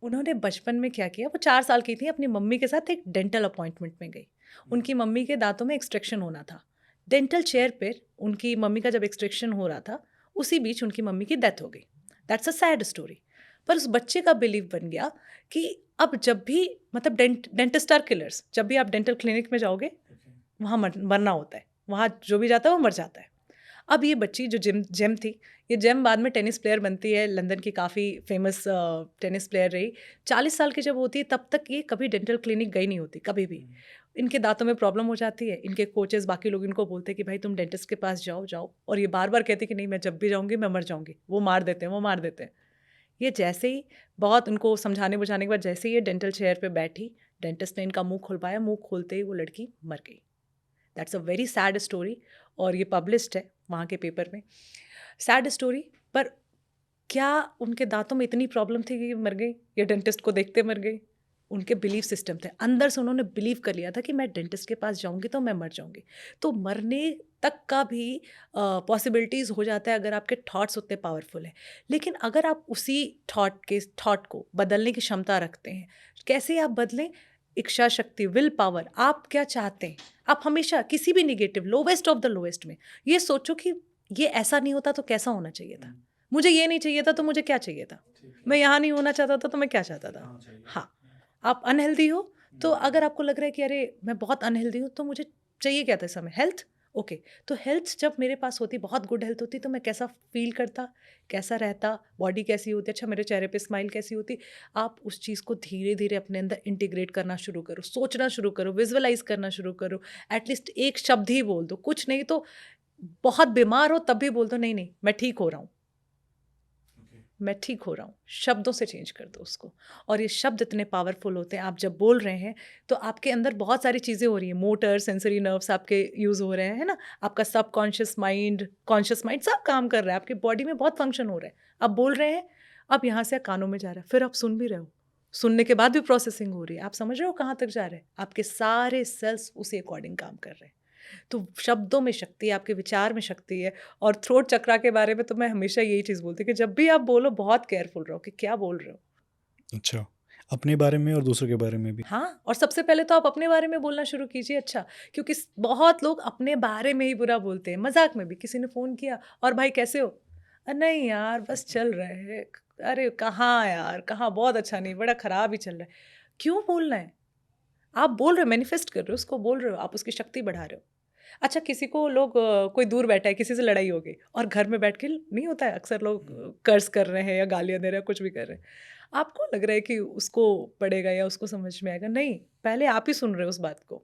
[SPEAKER 2] उन्होंने बचपन में क्या किया, वो 4 साल की थी, अपनी मम्मी के साथ एक डेंटल अपॉइंटमेंट में गई। उनकी मम्मी के दांतों में एक्सट्रैक्शन होना था। डेंटल चेयर पे उनकी मम्मी का जब एक्सट्रैक्शन हो रहा था, उसी बीच उनकी मम्मी की डेथ हो गई। That's a sad story. पर उस बच्चे का बिलीव बन गया कि अब जब भी, मतलब डेंटिस्ट आर किलर्स, जब भी आप डेंटल क्लिनिक में जाओगे वहाँ मरना होता है, वहाँ जो भी जाता है वो मर जाता है। अब ये बच्ची जो जेम थी, ये जेम बाद में टेनिस प्लेयर बनती है, लंदन की काफ़ी फेमस टेनिस प्लेयर रही। 40 साल की जब होती है तब तक ये कभी डेंटल क्लिनिक गई नहीं होती, कभी भी। इनके दांतों में प्रॉब्लम हो जाती है, इनके कोचेस बाकी लोग इनको बोलते हैं कि भाई तुम डेंटिस्ट के पास जाओ जाओ, और ये बार बार कहती कि नहीं मैं जब भी जाऊँगी मैं मर जाऊँगी, वो मार देते हैं, वो मार देते हैं। ये जैसे ही बहुत उनको समझाने बुझाने के बाद जैसे ही ये डेंटल चेयर पे बैठी, डेंटिस्ट ने इनका मुंह खुलवाया, मुंह खोलते ही वो लड़की मर गई। That's a very sad story और ये पब्लिश्ड है वहाँ के पेपर में। सैड स्टोरी, पर क्या उनके दांतों में इतनी प्रॉब्लम थी कि मर गई, या डेंटिस्ट को देखते मर गई? उनके बिलीफ सिस्टम थे, अंदर से उन्होंने बिलीव कर लिया था कि मैं डेंटिस्ट के पास जाऊंगी तो मैं मर जाऊंगी। तो मरने तक का भी पॉसिबिलिटीज़ हो जाता है अगर आपके थॉट्स उतने पावरफुल हैं। लेकिन अगर आप उसी थॉट को बदलने की क्षमता रखते हैं, कैसे आप बदलें? इच्छा शक्ति, विल पावर, आप क्या चाहते हैं। आप हमेशा किसी भी negative, lowest of the lowest में ये सोचो कि ये ऐसा नहीं होता तो कैसा होना चाहिए था, मुझे ये नहीं चाहिए था तो मुझे क्या चाहिए था, मैं यहाँ नहीं होना चाहता था तो मैं क्या चाहता था। हाँ, आप अनहेल्दी हो तो अगर आपको लग रहा है कि अरे मैं बहुत अनहेल्दी हूँ तो मुझे चाहिए क्या था इस समय, हेल्थ। ओके, तो हेल्थ जब मेरे पास होती, बहुत गुड हेल्थ होती, तो मैं कैसा फील करता, कैसा रहता, बॉडी कैसी होती, अच्छा मेरे चेहरे पे स्माइल कैसी होती। आप उस चीज़ को धीरे धीरे अपने अंदर इंटीग्रेट करना शुरू करो, सोचना शुरू करो, विजुअलाइज करना शुरू करो। एटलीस्ट एक शब्द ही बोल दो, कुछ नहीं तो बहुत बीमार हो तब भी बोल दो नहीं नहीं मैं ठीक हो रहा हूँ, मैं ठीक हो रहा हूँ। शब्दों से चेंज कर दो उसको। और ये शब्द इतने पावरफुल होते हैं, आप जब बोल रहे हैं तो आपके अंदर बहुत सारी चीज़ें हो रही हैं, मोटर सेंसरी नर्व्स आपके यूज़ हो रहे हैं, है ना, आपका सबकॉन्शियस माइंड, कॉन्शियस माइंड सब काम कर रहा है, आपकी बॉडी में बहुत फंक्शन हो रहा है। आप बोल रहे हैं, अब यहाँ से कानों में जा रहा है, फिर आप सुन भी रहे हो, सुनने के बाद भी प्रोसेसिंग हो रही है, आप समझ रहे हो कहाँ तक जा रहे हैं, आपके सारे सेल्स उसी अकॉर्डिंग काम कर रहे हैं। तो शब्दों में शक्ति है, आपके विचार में शक्ति है। और थ्रोट चक्रा के बारे में तो मैं हमेशा यही चीज़ बोलती हूँ कि जब भी आप बोलो बहुत केयरफुल रहो कि क्या बोल रहे हो।
[SPEAKER 3] अच्छा, अपने बारे में और दूसरों के बारे में भी?
[SPEAKER 2] हाँ, और सबसे पहले तो आप अपने बारे में बोलना शुरू कीजिए। अच्छा, क्योंकि बहुत लोग अपने बारे में ही बुरा बोलते हैं, मजाक में भी। किसी ने फ़ोन किया, और भाई कैसे हो? नहीं यार बस चल रहा है। अरे कहाँ यार, कहाँ, बहुत अच्छा नहीं, बड़ा ख़राब ही चल रहा है। क्यों बोलना है? आप बोल रहे हो, मैनिफेस्ट कर रहे हो, उसको बोल रहे हो, आप उसकी शक्ति बढ़ा रहे हो। अच्छा, किसी को लोग कोई दूर बैठा है, किसी से लड़ाई हो गई और घर में बैठ के नहीं होता है, अक्सर लोग कर्ज कर रहे हैं या गालियाँ दे रहे हैं, कुछ भी कर रहे हैं। आपको लग रहा है कि उसको पड़ेगा या उसको समझ में आएगा, नहीं, पहले आप ही सुन रहे हो उस बात को,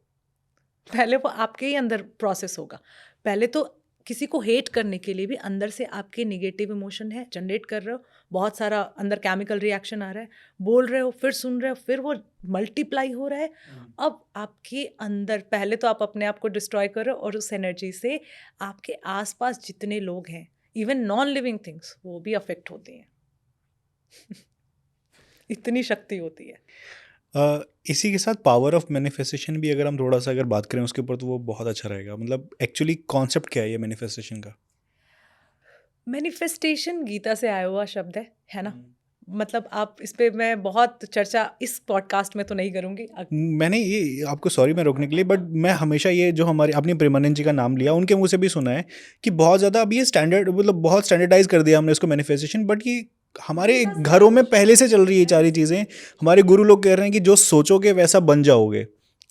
[SPEAKER 2] पहले वो आपके ही अंदर प्रोसेस होगा। पहले तो किसी को हेट करने के लिए भी अंदर से आपके नेगेटिव इमोशन है, जनरेट कर रहे हो, बहुत सारा अंदर केमिकल रिएक्शन आ रहा है, बोल रहे हो, फिर सुन रहे हो, फिर वो मल्टीप्लाई हो रहा है। अब आपके अंदर पहले तो आप अपने आप को डिस्ट्रॉय कर रहे हो, और उस एनर्जी से आपके आसपास जितने लोग हैं, इवन नॉन लिविंग थिंग्स, वो भी अफेक्ट होती हैं। इतनी शक्ति होती है।
[SPEAKER 3] इसी के साथ पावर ऑफ मैनिफेस्टेशन भी अगर हम थोड़ा सा अगर बात करें उसके ऊपर, तो वो बहुत अच्छा रहेगा। मतलब एक्चुअली कॉन्सेप्ट क्या है ये मैनिफेस्टेशन का?
[SPEAKER 2] मैनिफेस्टेशन गीता से आया हुआ शब्द है ना? मतलब आप इस पे मैं बहुत चर्चा इस पॉडकास्ट में तो नहीं करूँगी।
[SPEAKER 3] मैंने ये आपको सॉरी मैं रोकने के लिए, बट मैं हमेशा ये जो हमारे आपने प्रेमानंद जी का नाम लिया, उनके मुंह से भी सुना है कि बहुत ज़्यादा अब ये स्टैंडर्ड, मतलब बहुत स्टैंडर्डाइज कर दिया हमने इसको मैनिफेस्टेशन, बट ये हमारे घरों में पहले से चल रही है सारी चीज़ें। हमारे गुरु लोग कह रहे हैं कि जो सोचोगे वैसा बन जाओगे,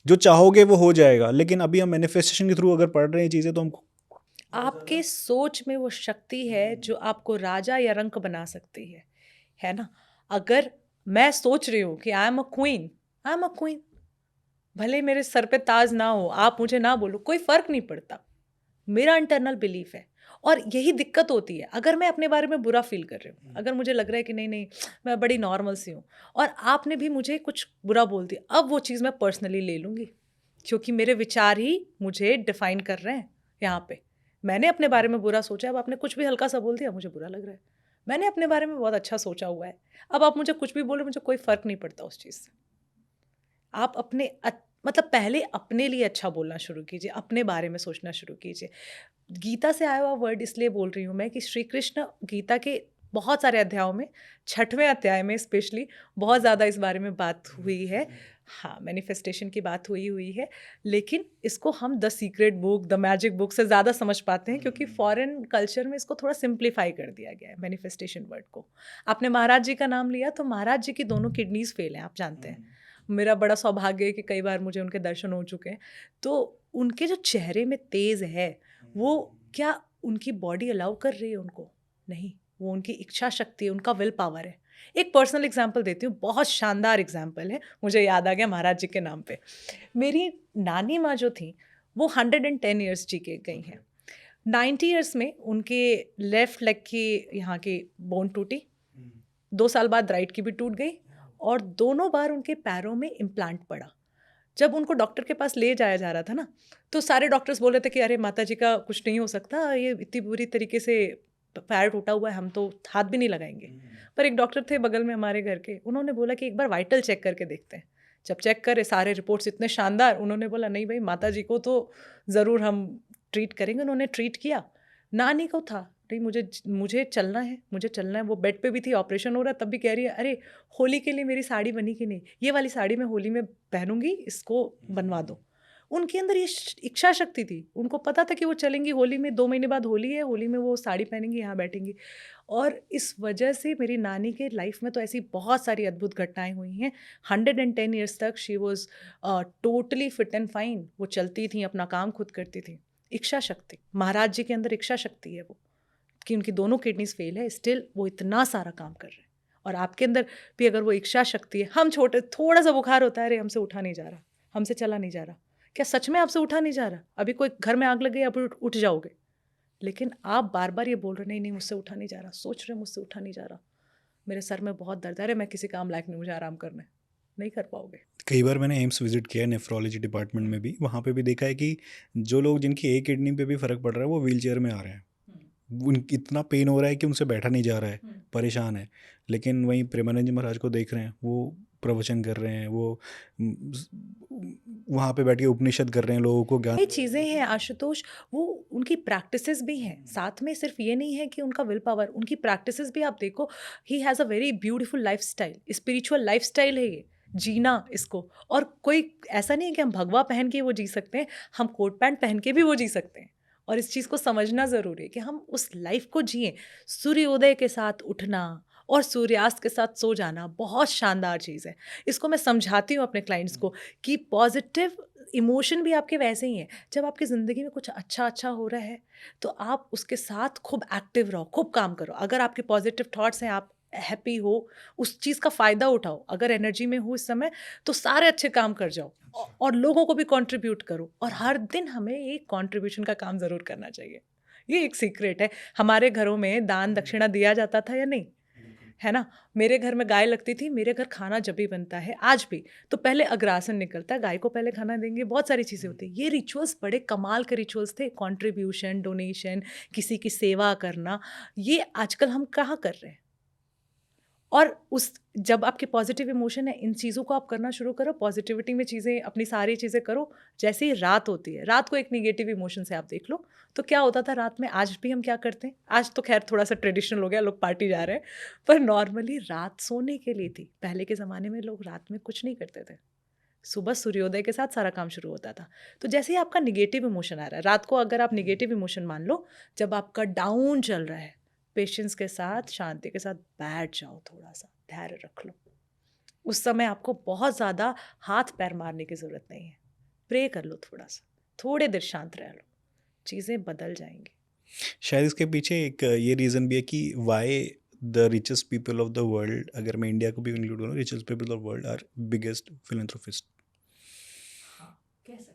[SPEAKER 3] जो चाहोगे वो हो जाएगा। लेकिन अभी हम मैनिफेस्टेशन के थ्रू अगर पढ़ रहे हैं चीज़ें, तो हमको
[SPEAKER 2] आपके सोच में वो शक्ति है जो आपको राजा या रंक बना सकती है ना? अगर मैं सोच रही हूँ कि आई एम अ क्वीन, भले मेरे सर पे ताज ना हो, आप मुझे ना बोलो, कोई फर्क नहीं पड़ता, मेरा इंटरनल बिलीफ है। और यही दिक्कत होती है, अगर मैं अपने बारे में बुरा फील कर रही हूँ, अगर मुझे लग रहा है कि नहीं मैं बड़ी नॉर्मल सी हूँ, और आपने भी मुझे कुछ बुरा बोल दिया, अब वो चीज़ मैं पर्सनली ले लूँगी, क्योंकि मेरे विचार ही मुझे डिफाइन कर रहे हैं। यहाँ पे मैंने अपने बारे में बुरा सोचा, अब आपने कुछ भी हल्का सा बोल दिया, मुझे बुरा लग रहा है। मैंने अपने बारे में बहुत अच्छा सोचा हुआ है, अब आप मुझे कुछ भी बोले, मुझे कोई फ़र्क नहीं पड़ता उस चीज़ से। आप अपने मतलब पहले अपने लिए अच्छा बोलना शुरू कीजिए, अपने बारे में सोचना शुरू कीजिए। गीता से आया हुआ वर्ड इसलिए बोल रही हूँ मैं कि श्री कृष्ण गीता के बहुत सारे अध्यायों में, 6वें अध्याय में स्पेशली बहुत ज़्यादा इस बारे में बात हुई है। हाँ, मैनिफेस्टेशन की बात हुई है, लेकिन इसको हम the secret book, the magic book से ज़्यादा समझ पाते हैं, क्योंकि फॉरेन कल्चर में इसको थोड़ा सिंप्लीफाई कर दिया गया है मैनिफेस्टेशन वर्ड को। आपने महाराज जी का नाम लिया, तो महाराज जी की दोनों किडनीज फेल हैं, आप जानते हैं। मेरा बड़ा सौभाग्य है कि कई बार मुझे उनके दर्शन हो चुके हैं। तो उनके जो चेहरे में तेज़ है, वो क्या उनकी बॉडी अलाउ कर रही है उनको? नहीं, वो उनकी इच्छा शक्ति है, उनका विल पावर है। एक पर्सनल एग्जांपल देती हूँ, बहुत शानदार एग्जांपल है, मुझे याद आ गया महाराज जी के नाम पे। मेरी नानी माँ जो थी, वो 110 ईयर्स जी के गई हैं। 90 ईयर्स में उनके लेफ्ट लेग की यहाँ की बोन टूटी, 2 साल बाद राइट की भी टूट गई, और दोनों बार उनके पैरों में इम्प्लांट पड़ा। जब उनको डॉक्टर के पास ले जाया जा रहा था ना, तो सारे डॉक्टर्स बोल रहे थे कि अरे माता जी का कुछ नहीं हो सकता, ये इतनी बुरी तरीके से पैर टूटा हुआ है, हम तो हाथ भी नहीं लगाएंगे। पर एक डॉक्टर थे बगल में हमारे घर के, उन्होंने बोला कि एक बार वाइटल चेक करके देखते हैं। जब चेक करे, सारे रिपोर्ट्स इतने शानदार, उन्होंने बोला नहीं भाई, माता जी को तो ज़रूर हम ट्रीट करेंगे। उन्होंने ट्रीट किया। नानी को था नहीं, मुझे चलना है, वो बेड पे भी थी, ऑपरेशन हो रहा है, तब भी कह रही है अरे होली के लिए मेरी साड़ी बनी कि नहीं, ये वाली साड़ी मैं होली में पहनूंगी, इसको बनवा दो। उनके अंदर ये इच्छा शक्ति थी, उनको पता था कि वो चलेंगी होली में, 2 महीने बाद होली है, होली में वो साड़ी पहनेंगी, यहाँ बैठेंगी। और इस वजह से मेरी नानी के लाइफ में तो ऐसी बहुत सारी अद्भुत घटनाएं हुई हैं। 110 ईयर्स तक she was totally fit and fine, वो चलती थी, अपना काम खुद करती थी। इच्छा शक्ति, महाराज जी के अंदर इच्छा शक्ति है वो, कि उनकी दोनों किडनीज फेल है, स्टिल वो इतना सारा काम कर रहे हैं। और आपके अंदर भी अगर वो इच्छा शक्ति है, हम छोटे, थोड़ा सा बुखार होता है, अरे हमसे उठा नहीं जा रहा, हमसे चला नहीं जा रहा, क्या सच में आपसे उठा नहीं जा रहा? अभी कोई घर में आग लग गई, आप उठ जाओगे, लेकिन आप बार बार ये बोल रहे नहीं मुझसे उठा नहीं जा रहा, सोच रहे मुझसे उठा नहीं जा रहा, मेरे सर में बहुत दर्द है, अरे मैं किसी काम लायक नहीं, मुझे आराम करना है, नहीं कर पाओगे।
[SPEAKER 3] कई बार मैंने एम्स विजिट किया है, नेफ्रोलॉजी डिपार्टमेंट में भी, वहाँ पे भी देखा है कि जो लोग जिनकी एक किडनी पे भी फ़र्क पड़ रहा है, वो व्हील चेयर में आ रहे हैं। उनकी इतना पेन हो रहा है कि उनसे बैठा नहीं जा रहा है, परेशान है। लेकिन वहीं प्रेमानंद जी महाराज को देख रहे हैं, वो प्रवचन कर रहे हैं, वो वहाँ पे बैठ के उपनिषद कर रहे हैं, लोगों को ज्ञान।
[SPEAKER 2] ये चीज़ें हैं आशुतोष, वो उनकी प्रैक्टिसेस भी हैं साथ में। सिर्फ ये नहीं है कि उनका विल पावर, उनकी प्रैक्टिसेस भी आप देखो। He has a very beautiful life style, spiritual life style है ये, जीना इसको। और कोई ऐसा नहीं है कि हम भगवा पहन के वो जी सकते हैं, हम कोट पैंट पहन के भी वो जी सकते हैं। और इस चीज़ को समझना ज़रूरी है कि हम उस लाइफ को जिए। सूर्योदय के साथ उठना और सूर्यास्त के साथ सो जाना बहुत शानदार चीज़ है। इसको मैं समझाती हूँ अपने क्लाइंट्स को कि पॉजिटिव इमोशन भी आपके वैसे ही हैं। जब आपकी ज़िंदगी में कुछ अच्छा हो रहा है, तो आप उसके साथ खूब एक्टिव रहो, खूब काम करो। अगर आपके पॉजिटिव थॉट्स हैं, आप हैप्पी हो, उस चीज़ का फ़ायदा उठाओ। अगर एनर्जी में हो इस समय, तो सारे अच्छे काम कर जाओ और लोगों को भी कंट्रीब्यूट करो। और हर दिन हमें एक कंट्रीब्यूशन का काम ज़रूर करना चाहिए, ये एक सीक्रेट है। हमारे घरों में दान दक्षिणा दिया जाता था या नहीं, है ना? मेरे घर में गाय लगती थी, मेरे घर खाना जब भी बनता है आज भी, तो पहले अग्रासन निकलता है, गाय को पहले खाना देंगे, बहुत सारी चीज़ें होती हैं। ये रिचुअल्स बड़े कमाल के रिचुअल्स थे, कंट्रीब्यूशन, डोनेशन, किसी की सेवा करना, ये आजकल हम कहाँ कर रहे हैं? और उस जब आपके पॉजिटिव इमोशन है, इन चीज़ों को आप करना शुरू करो, पॉजिटिविटी में चीज़ें, अपनी सारी चीज़ें करो। जैसे ही रात होती है, रात को एक निगेटिव इमोशन से आप देख लो, तो क्या होता था रात में, आज भी हम क्या करते हैं, आज तो खैर थोड़ा सा ट्रेडिशनल हो गया, लोग पार्टी जा रहे हैं, पर नॉर्मली रात सोने के लिए थी। पहले के ज़माने में लोग रात में कुछ नहीं करते थे, सुबह सूर्योदय के साथ सारा काम शुरू होता था। तो जैसे ही आपका निगेटिव इमोशन आ रहा है, रात को अगर आप निगेटिव इमोशन मान लो, जब आपका डाउन चल रहा है, पेशेंस के साथ, शांति के साथ बैठ जाओ, थोड़ा सा धैर्य रख लो। उस समय आपको बहुत ज़्यादा हाथ पैर मारने की ज़रूरत नहीं है, प्रे कर लो थोड़ा सा, थोड़े देर शांत रह लो, चीज़ें बदल जाएंगी।
[SPEAKER 3] शायद इसके पीछे एक ये रीज़न भी है कि why the richest people of the world, अगर मैं इंडिया को भी इंक्लूड करूँ, richest people of world are biggest philanthropist.
[SPEAKER 2] हाँ, कह सकते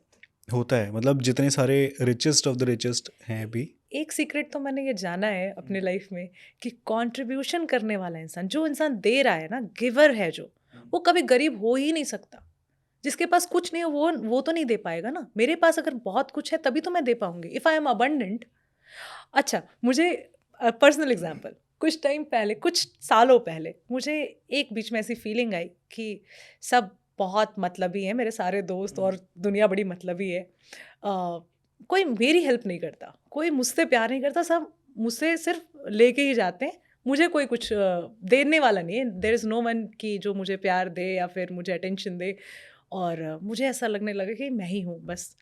[SPEAKER 3] होता है, मतलब जितने सारे रिचेस्ट ऑफ द रिचेस्ट हैं अभी।
[SPEAKER 2] एक सीक्रेट तो मैंने ये जाना है अपने लाइफ में कि कंट्रीब्यूशन करने वाला इंसान, जो इंसान दे रहा है ना, गिवर है जो, वो कभी गरीब हो ही नहीं सकता। जिसके पास कुछ नहीं है वो तो नहीं दे पाएगा ना। मेरे पास अगर बहुत कुछ है तभी तो मैं दे पाऊंगी, इफ़ आई एम अबंडेंट। अच्छा, मुझे पर्सनल एग्जांपल, कुछ टाइम पहले, कुछ सालों पहले, मुझे एक बीच में ऐसी फीलिंग आई कि सब बहुत मतलबी हैं, मेरे सारे दोस्त और दुनिया बड़ी मतलबी है। कोई मेरी हेल्प नहीं करता, कोई मुझसे प्यार नहीं करता, सब मुझसे सिर्फ लेके ही जाते हैं। मुझे कोई कुछ देने वाला नहीं है। देयर इज़ नो वन कि जो मुझे प्यार दे या फिर मुझे अटेंशन दे। और मुझे ऐसा लगने लगा कि मैं ही हूँ बस।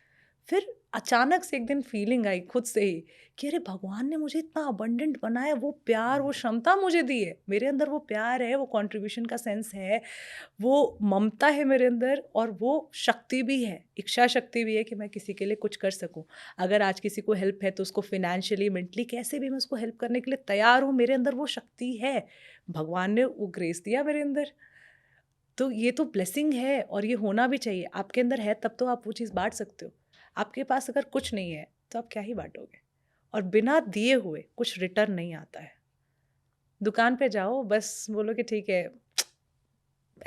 [SPEAKER 2] फिर अचानक से एक दिन फीलिंग आई खुद से ही कि अरे भगवान ने मुझे इतना अबंडेंट बनाया, वो प्यार, वो क्षमता मुझे दी है, मेरे अंदर वो प्यार है, वो कंट्रीब्यूशन का सेंस है, वो ममता है मेरे अंदर, और वो शक्ति भी है, इच्छा शक्ति भी है कि मैं किसी के लिए कुछ कर सकूं। अगर आज किसी को हेल्प है तो उसको फिनेंशियली, मेंटली, कैसे भी मैं उसको हेल्प करने के लिए तैयार हूँ। मेरे अंदर वो शक्ति है, भगवान ने वो ग्रेस दिया मेरे अंदर। तो ये तो ब्लेसिंग है और ये होना भी चाहिए। आपके अंदर है तब तो आप वो चीज़ बांट सकते हो। आपके पास अगर कुछ नहीं है तो आप क्या ही बांटोगे। और बिना दिए हुए कुछ रिटर्न नहीं आता है। दुकान पे जाओ, बस बोलो कि ठीक है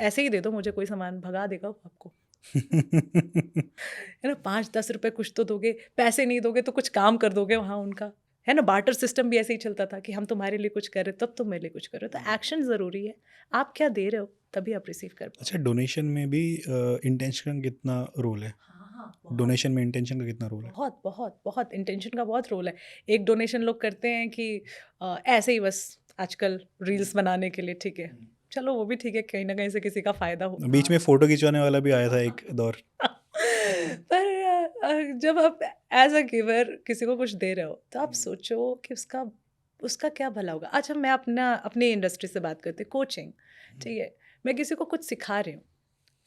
[SPEAKER 2] ऐसे ही दे दो मुझे कोई सामान, भगा देगा वो आपको। है ना, 5-10 रुपए कुछ तो दोगे, पैसे नहीं दोगे तो कुछ काम कर दोगे वहाँ उनका, है ना। बार्टर सिस्टम भी ऐसे ही चलता था कि हम तुम्हारे लिए कुछ कर रहे तब तुम मेरे लिए कुछ कर रहे हो। तो एक्शन ज़रूरी है, आप क्या दे रहे हो तभी आप रिसीव कर पाओ।
[SPEAKER 3] अच्छा, डोनेशन में भी इंटेंशन का कितना रोल है? डोनेशन में इंटेंशन का कितना रोल है?
[SPEAKER 2] बहुत बहुत बहुत इंटेंशन का बहुत रोल है। एक डोनेशन लोग करते हैं कि ऐसे ही बस आजकल रील्स बनाने के लिए, ठीक है, चलो वो भी ठीक है, कहीं ना कहीं से किसी का फ़ायदा हो।
[SPEAKER 3] बीच में फ़ोटो खिंचवाने वाला भी आया था एक दौर।
[SPEAKER 2] पर जब आप एज अ गिवर किसी को कुछ दे रहे हो तो आप सोचो कि उसका उसका क्या भला होगा। अच्छा, मैं अपनी इंडस्ट्री से बात करती हूँ, कोचिंग, ठीक है। मैं किसी को कुछ सिखा रही हूँ,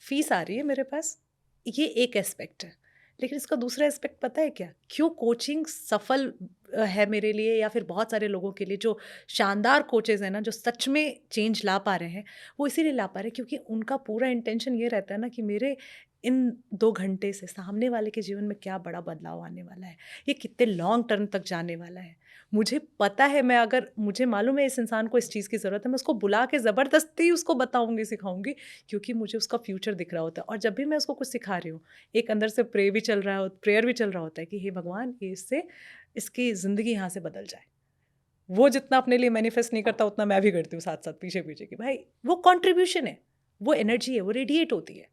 [SPEAKER 2] फीस आ रही है मेरे पास, ये एक एस्पेक्ट है। लेकिन इसका दूसरा एस्पेक्ट पता है क्या, क्यों कोचिंग सफल है मेरे लिए या फिर बहुत सारे लोगों के लिए जो शानदार कोचेज़ हैं ना, जो सच में चेंज ला पा रहे हैं, वो इसीलिए ला पा रहे हैं क्योंकि उनका पूरा इंटेंशन ये रहता है ना कि मेरे इन 2 घंटे से सामने वाले के जीवन में क्या बड़ा बदलाव आने वाला है, ये कितने लॉन्ग टर्म तक जाने वाला है। मुझे पता है, मैं अगर मुझे मालूम है इस इंसान को इस चीज़ की ज़रूरत है, मैं उसको बुला के ज़बरदस्ती उसको बताऊँगी, सिखाऊँगी, क्योंकि मुझे उसका फ्यूचर दिख रहा होता है। और जब भी मैं उसको कुछ सिखा रही हूँ, एक अंदर से प्रेयर भी चल रहा होता है कि हे भगवान, ये इससे इसकी ज़िंदगी यहाँ से बदल जाए। वो जितना अपने लिए मैनिफेस्ट नहीं करता उतना मैं भी करती हूँ साथ साथ, पीछे पीछे, कि भाई वो कंट्रीब्यूशन है, वो एनर्जी है, वो रेडिएट होती है।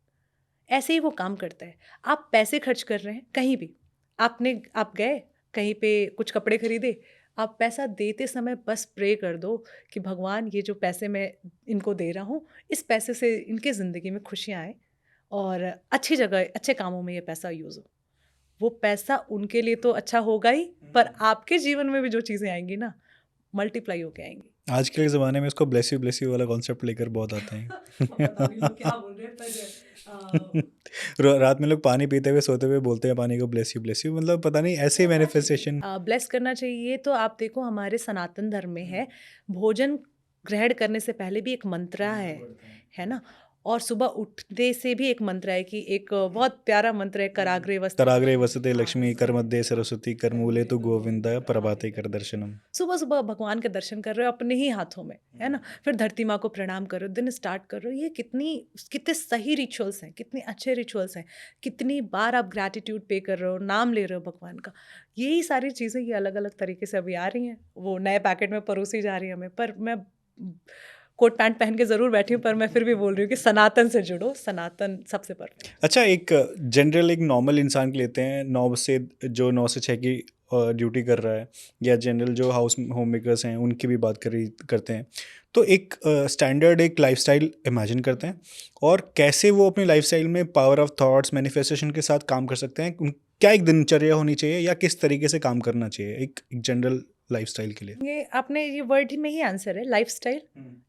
[SPEAKER 2] ऐसे ही वो काम करता है। आप पैसे खर्च कर रहे हैं कहीं भी, आप गए कहीं पे कुछ कपड़े खरीदे, आप पैसा देते समय बस प्रे कर दो कि भगवान, ये जो पैसे मैं इनको दे रहा हूँ, इस पैसे से इनके ज़िंदगी में खुशियाँ आए और अच्छी जगह, अच्छे कामों में ये पैसा यूज़ हो। वो पैसा उनके लिए तो अच्छा होगा ही, पर आपके जीवन में भी जो चीज़ें आएंगी ना, मल्टीप्लाई होके आएंगी।
[SPEAKER 3] आजकल के ज़माने में इसको ब्लेस यू वाला कॉन्सेप्ट लेकर बहुत आते हैं।
[SPEAKER 2] पता नहीं लोग क्या बोल रहे हैं, पर
[SPEAKER 3] रात में लोग पानी पीते हुए सोते हुए बोलते हैं पानी को ब्लेस यू, मतलब पता नहीं ऐसे मैनिफेस्टेशन।
[SPEAKER 2] ब्लेस करना चाहिए। तो आप देखो, हमारे सनातन धर्म में है, भोजन ग्रहण करने से पहले भी एक मंत्रा है ना। और सुबह उठने से भी एक मंत्र है कि एक बहुत प्यारा मंत्र है, कराग्रे वस्ते।
[SPEAKER 3] कराग्रे वसते लक्ष्मी कर मध्ये सरस्वती कर मूले तो गोविंदा प्रभाते कर दर्शनम।
[SPEAKER 2] सुबह सुबह भगवान के दर्शन कर रहे हो अपने ही हाथों में, है ना। फिर धरती माँ को प्रणाम करो, दिन स्टार्ट करो। ये कितने सही रिचुअल्स हैं, कितने अच्छे रिचुअल्स हैं। कितनी बार आप ग्रैटिट्यूड पे कर रहे हो, नाम ले रहे हो भगवान का। यही सारी चीज़ें ये अलग अलग तरीके से अभी आ रही हैं, वो नए पैकेट में परोसी जा रही है हमें। पर मैं कोट पैंट पहन के ज़रूर बैठी हूँ, पर मैं फिर भी बोल रही हूँ कि सनातन से जुड़ो, सनातन सबसे परफेक्ट।
[SPEAKER 3] अच्छा, एक जनरल एक नॉर्मल इंसान के लेते हैं, 9 से 6 की ड्यूटी कर रहा है, या जनरल जो हाउस होम मेकर्स हैं उनकी भी बात करते हैं। तो एक स्टैंडर्ड एक लाइफस्टाइल इमेजिन करते हैं, और कैसे वो अपनी लाइफस्टाइल में पावर ऑफ थॉट्स मैनिफेस्टेशन के साथ काम कर सकते हैं। क्या एक दिनचर्या होनी चाहिए, या किस तरीके से काम करना चाहिए एक जनरल लाइफस्टाइल के लिए?
[SPEAKER 2] ये आपने ये वर्ड में ही आंसर है, लाइफस्टाइल।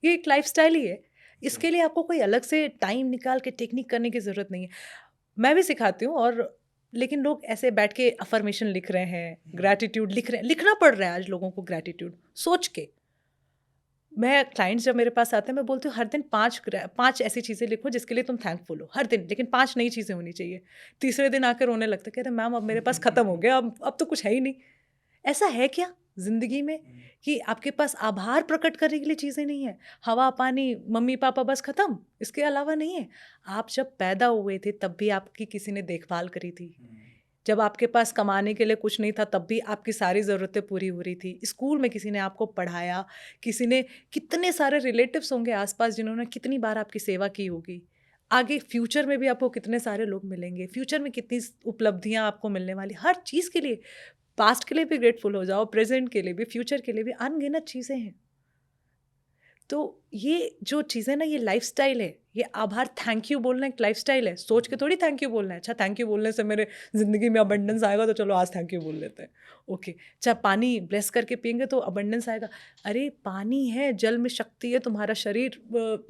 [SPEAKER 2] ये एक लाइफस्टाइल ही है। इसके लिए आपको कोई अलग से टाइम निकाल के टेक्निक करने की ज़रूरत नहीं है। मैं भी सिखाती हूँ, और लेकिन लोग ऐसे बैठ के अफर्मेशन लिख रहे हैं, ग्रैटिट्यूड लिख रहे हैं। लिखना पड़ रहा है आज लोगों को ग्रैटिट्यूड सोच के। मैं क्लाइंट्स जब मेरे पास आते हैं, मैं बोलती हूँ हर दिन 5 ऐसी चीज़ें लिखो जिसके लिए तुम थैंकफुल हो, हर दिन। लेकिन 5 नई चीज़ें होनी चाहिए। तीसरे दिन आकर रोने लगते, कहते मैम अब मेरे पास ख़त्म हो गया, अब तो कुछ है ही नहीं। ऐसा है क्या जिंदगी में कि आपके पास आभार प्रकट करने के लिए चीज़ें नहीं है? हवा, पानी, मम्मी पापा, बस खत्म, इसके अलावा नहीं है। आप जब पैदा हुए थे तब भी आपकी किसी ने देखभाल करी थी। जब आपके पास कमाने के लिए कुछ नहीं था तब भी आपकी सारी ज़रूरतें पूरी हो रही थी। स्कूल में किसी ने आपको पढ़ाया, किसी ने, कितने सारे रिलेटिव्स होंगे आसपास जिन्होंने कितनी बार आपकी सेवा की होगी। आगे फ्यूचर में भी आपको कितने सारे लोग मिलेंगे, फ्यूचर में कितनी उपलब्धियां आपको मिलने वाली। हर चीज़ के लिए, पास्ट के लिए भी ग्रेटफुल हो जाओ, प्रेजेंट के लिए भी, फ्यूचर के लिए भी। अनगिनत चीज़ें हैं। तो ये जो चीज़ें ना, ये लाइफस्टाइल है। ये आभार, थैंक यू बोलना एक लाइफस्टाइल है। सोच के थोड़ी थैंक यू बोलना है। अच्छा, थैंक यू बोलने से मेरे ज़िंदगी में अबंडेंस आएगा तो चलो आज थैंक यू बोल लेते हैं, ओके। अच्छा, पानी ब्लेस करके पियेंगे तो अबंडेंस आएगा। अरे पानी है, जल में शक्ति है। तुम्हारा शरीर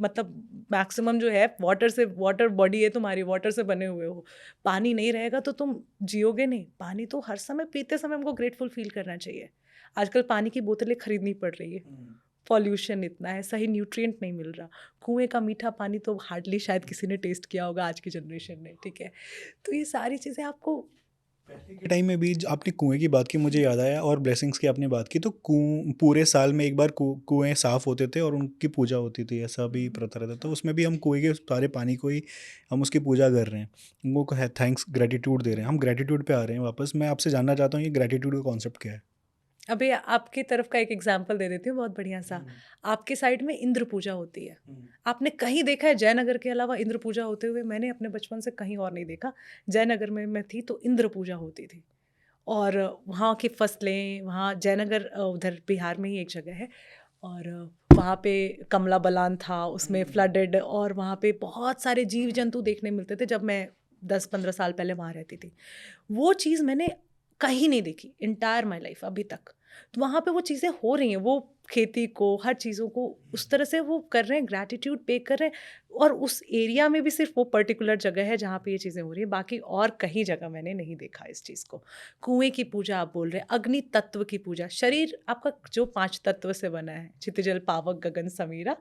[SPEAKER 2] मतलब मैक्सिमम जो है वाटर बॉडी है तुम्हारी, वाटर से बने हुए हो। पानी नहीं रहेगा तो तुम जियोगे नहीं। पानी तो हर समय, पीते समय हमको ग्रेटफुल फील करना चाहिए। आजकल पानी की बोतलें खरीदनी पड़ रही है, पॉल्यूशन इतना है, सही न्यूट्रिएंट नहीं मिल रहा। कुएं का मीठा पानी तो हार्डली शायद किसी ने टेस्ट किया होगा आज की जनरेशन ने, ठीक है। तो ये सारी चीज़ें आपको
[SPEAKER 3] पहले के टाइम में भी आपने कुएं की बात की, मुझे याद आया, और ब्लेसिंग्स की आपने बात की, तो पूरे साल में एक बार कुएं साफ़ होते थे और उनकी पूजा होती थी, ऐसा भी प्रथा रहता था। तो उसमें भी हम कुएं के सारे पानी को ही हम उसकी पूजा कर रहे हैं, उनको है थैंक्स, ग्रेटिट्यूड दे रहे हैं। हम ग्रेटिट्यूड पे आ रहे हैं वापस। मैं आपसे जानना चाहता हूँ ये ग्रेटिट्यूड का कॉन्सेप्ट क्या है?
[SPEAKER 2] अभी आपकी तरफ का एक एग्जाम्पल दे देती हूँ, बहुत बढ़िया सा। आपके साइड में इंद्र पूजा होती है। आपने कहीं देखा है जयनगर के अलावा इंद्र पूजा होते हुए? मैंने अपने बचपन से कहीं और नहीं देखा। जयनगर में मैं थी तो इंद्र पूजा होती थी, और वहाँ की फसलें, वहाँ जयनगर उधर बिहार में ही एक जगह है, और वहाँ पे कमला बलान था, उसमें फ्लडेड, और वहाँ पे बहुत सारे जीव जंतु देखने मिलते थे जब मैं 10-15 साल पहले वहाँ रहती थी। वो चीज़ मैंने कहीं नहीं देखी इंटायर माई लाइफ अभी तक। तो वहाँ पे वो चीज़ें हो रही हैं, वो खेती को, हर चीज़ों को उस तरह से वो कर रहे हैं, ग्रैटिट्यूड पे कर रहे हैं। और उस एरिया में भी सिर्फ वो पर्टिकुलर जगह है जहाँ पे ये चीज़ें हो रही हैं, बाकी और कहीं जगह मैंने नहीं देखा इस चीज़ को। कुएं की पूजा आप बोल रहे हैं, अग्नि तत्व की पूजा। शरीर आपका जो 5 तत्व से बना है, क्षितिजल पावक गगन समीरा,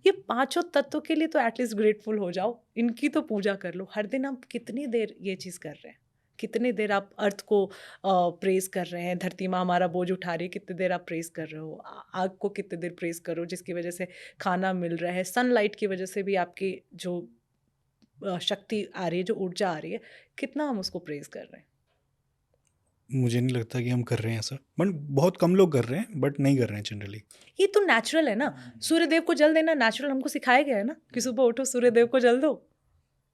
[SPEAKER 2] ये 5 तत्वों के लिए तो एटलीस्ट ग्रेटफुल हो जाओ, इनकी तो पूजा कर लो। हर दिन आप कितनी देर ये चीज़ कर रहे हैं? कितनी देर आप अर्थ को प्रेस कर रहे हैं? धरती माँ हमारा बोझ उठा रही है, कितनी देर आप प्रेस कर रहे हो? आग को कितनी देर प्रेस करो, जिसकी वजह से खाना मिल रहा है। सनलाइट की वजह से भी आपकी जो शक्ति आ रही है, जो ऊर्जा आ रही है, कितना हम उसको प्रेस कर रहे हैं?
[SPEAKER 3] मुझे नहीं लगता कि हम कर रहे हैं ऐसा, बट बहुत कम लोग कर रहे हैं, बट नहीं कर रहे हैं जनरली।
[SPEAKER 2] ये तो नेचुरल है ना। सूर्यदेव को जल देना नेचुरल, हमको सिखाया गया है ना कि सुबह उठो सूर्यदेव को जल दो।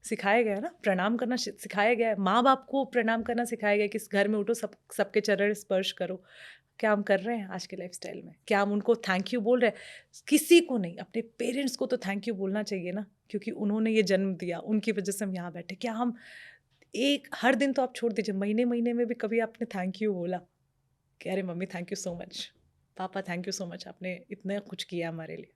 [SPEAKER 2] सिखाया गया है ना, प्रणाम करना सिखाया गया है। माँ बाप को प्रणाम करना सिखाया गया है कि घर में उठो, सबके चरण स्पर्श करो। क्या हम कर रहे हैं आज के लाइफस्टाइल में? क्या हम उनको थैंक यू बोल रहे हैं? किसी को नहीं, अपने पेरेंट्स को तो थैंक यू बोलना चाहिए ना, क्योंकि उन्होंने ये जन्म दिया, उनकी वजह से हम यहाँ बैठे। क्या हम एक हर दिन तो आप छोड़ दीजिए, महीने महीने में भी कभी आपने थैंक यू बोला कि अरे mummy thank you so much, पापा थैंक यू सो मच, आपने इतना कुछ किया हमारे लिए?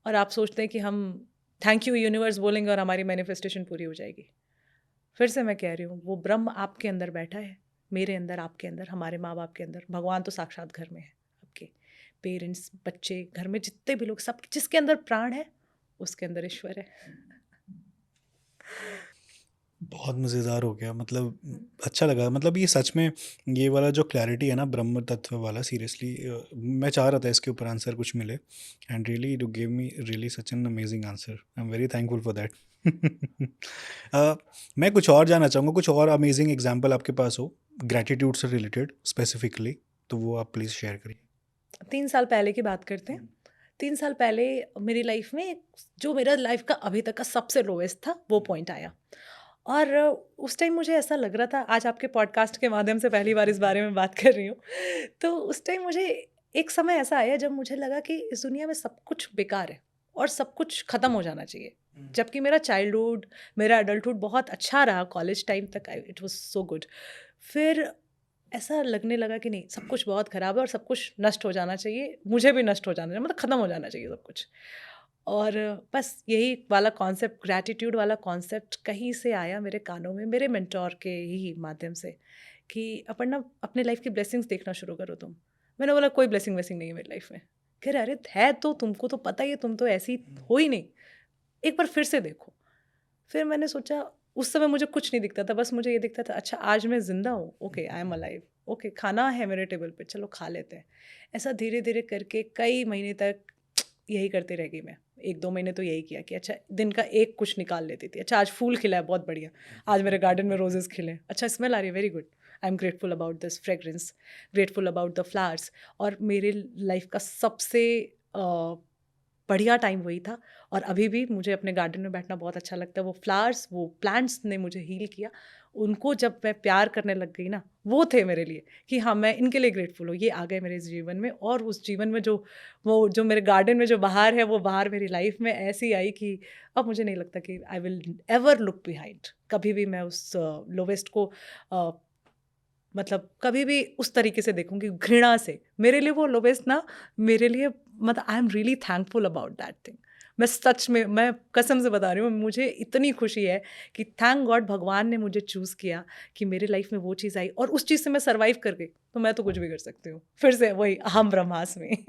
[SPEAKER 2] और आप सोचते हैं कि हम थैंक यू यूनिवर्स बोलेंगे और हमारी मैनिफेस्टेशन पूरी हो जाएगी। फिर से मैं कह रही हूँ, वो ब्रह्म आपके अंदर बैठा है, मेरे अंदर, आपके अंदर, हमारे माँ बाप के अंदर। भगवान तो साक्षात घर में है, आपके पेरेंट्स, बच्चे, घर में जितने भी लोग, सब जिसके अंदर प्राण है उसके अंदर ईश्वर है।
[SPEAKER 3] बहुत मज़ेदार हो गया, मतलब अच्छा लगा। मतलब ये सच में ये वाला जो क्लैरिटी है ना ब्रह्म तत्व वाला, सीरियसली मैं चाह रहा था इसके ऊपर आंसर कुछ मिले, and really you give me really such an amazing answer. I am very thankful for that. मैं कुछ और जानना चाहूँगा, कुछ और अमेजिंग एग्जांपल आपके पास हो ग्रैटिट्यूड से रिलेटेड स्पेसिफिकली, तो वो आप प्लीज़ शेयर करिए।
[SPEAKER 2] 3 साल पहले की बात करते हैं। 3 साल पहले मेरी लाइफ में जो मेरा लाइफ का अभी तक का सबसे लोएस्ट था वो पॉइंट आया, और उस टाइम मुझे ऐसा लग रहा था, आज आपके पॉडकास्ट के माध्यम से पहली बार इस बारे में बात कर रही हूँ। तो उस टाइम मुझे एक समय ऐसा आया जब मुझे लगा कि इस दुनिया में सब कुछ बेकार है और सब कुछ ख़त्म हो जाना चाहिए। जबकि मेरा चाइल्डहुड, मेरा अडल्टहुड बहुत अच्छा रहा, कॉलेज टाइम तक इट वाज सो गुड। फिर ऐसा लगने लगा कि नहीं, सब कुछ बहुत ख़राब है और सब कुछ नष्ट हो जाना चाहिए, मुझे भी नष्ट हो जाना चाहिए, मतलब ख़त्म हो जाना चाहिए सब कुछ। और बस यही वाला कॉन्सेप्ट, ग्रैटिट्यूड वाला कॉन्सेप्ट कहीं से आया मेरे कानों में, मेरे मेंटोर के ही माध्यम से, कि अपन ना अपने लाइफ की ब्लेसिंग्स देखना शुरू करो तुम। मैंने बोला कोई ब्लेसिंग वेसिंग नहीं है मेरी लाइफ में। कह रहे अरे है तो, तुमको तो पता ही है, तुम तो ऐसी हो ही नहीं, एक बार फिर से देखो। फिर मैंने सोचा, उस समय मुझे कुछ नहीं दिखता था, बस मुझे ये दिखता था अच्छा आज मैं ज़िंदा हूँ, okay I am alive, okay खाना है मेरे टेबल पे, चलो खा लेते हैं। ऐसा धीरे धीरे करके कई महीने तक यही करते रह गई मैं। 1-2 महीने तो यही किया कि अच्छा दिन का एक कुछ निकाल लेती थी। अच्छा आज फूल खिला है, बहुत बढ़िया, आज मेरे गार्डन में रोजेस खिले, अच्छा स्मेल आ रही है, very good, I am grateful about this fragrance, grateful about the flowers. और मेरे लाइफ का सबसे बढ़िया टाइम वही था, और अभी भी मुझे अपने गार्डन में बैठना बहुत अच्छा लगता है। वो फ्लावर्स, वो प्लांट्स ने मुझे हील किया, उनको जब मैं प्यार करने लग गई ना, वो थे मेरे लिए कि हाँ मैं इनके लिए ग्रेटफुल हूँ, ये आ गए मेरे जीवन में। और उस जीवन में जो मेरे गार्डन में जो बहार है, वो बहार मेरी लाइफ में ऐसी आई कि अब मुझे नहीं लगता कि I will ever look behind. कभी भी मैं उस लोवेस्ट को मतलब कभी भी उस तरीके से देखूंगी, घृणा से। मेरे लिए वो लोवेस्ट ना, मेरे लिए मतलब I am really thankful about that thing. मैं सच में, मैं कसम से बता रही हूँ, मुझे इतनी खुशी है कि थैंक गॉड भगवान ने मुझे चूज़ किया कि मेरे लाइफ में वो चीज़ आई, और उस चीज़ से मैं सर्वाइव कर गई, तो मैं तो कुछ भी कर सकती हूँ। फिर से वही अहम ब्रह्मास्मि।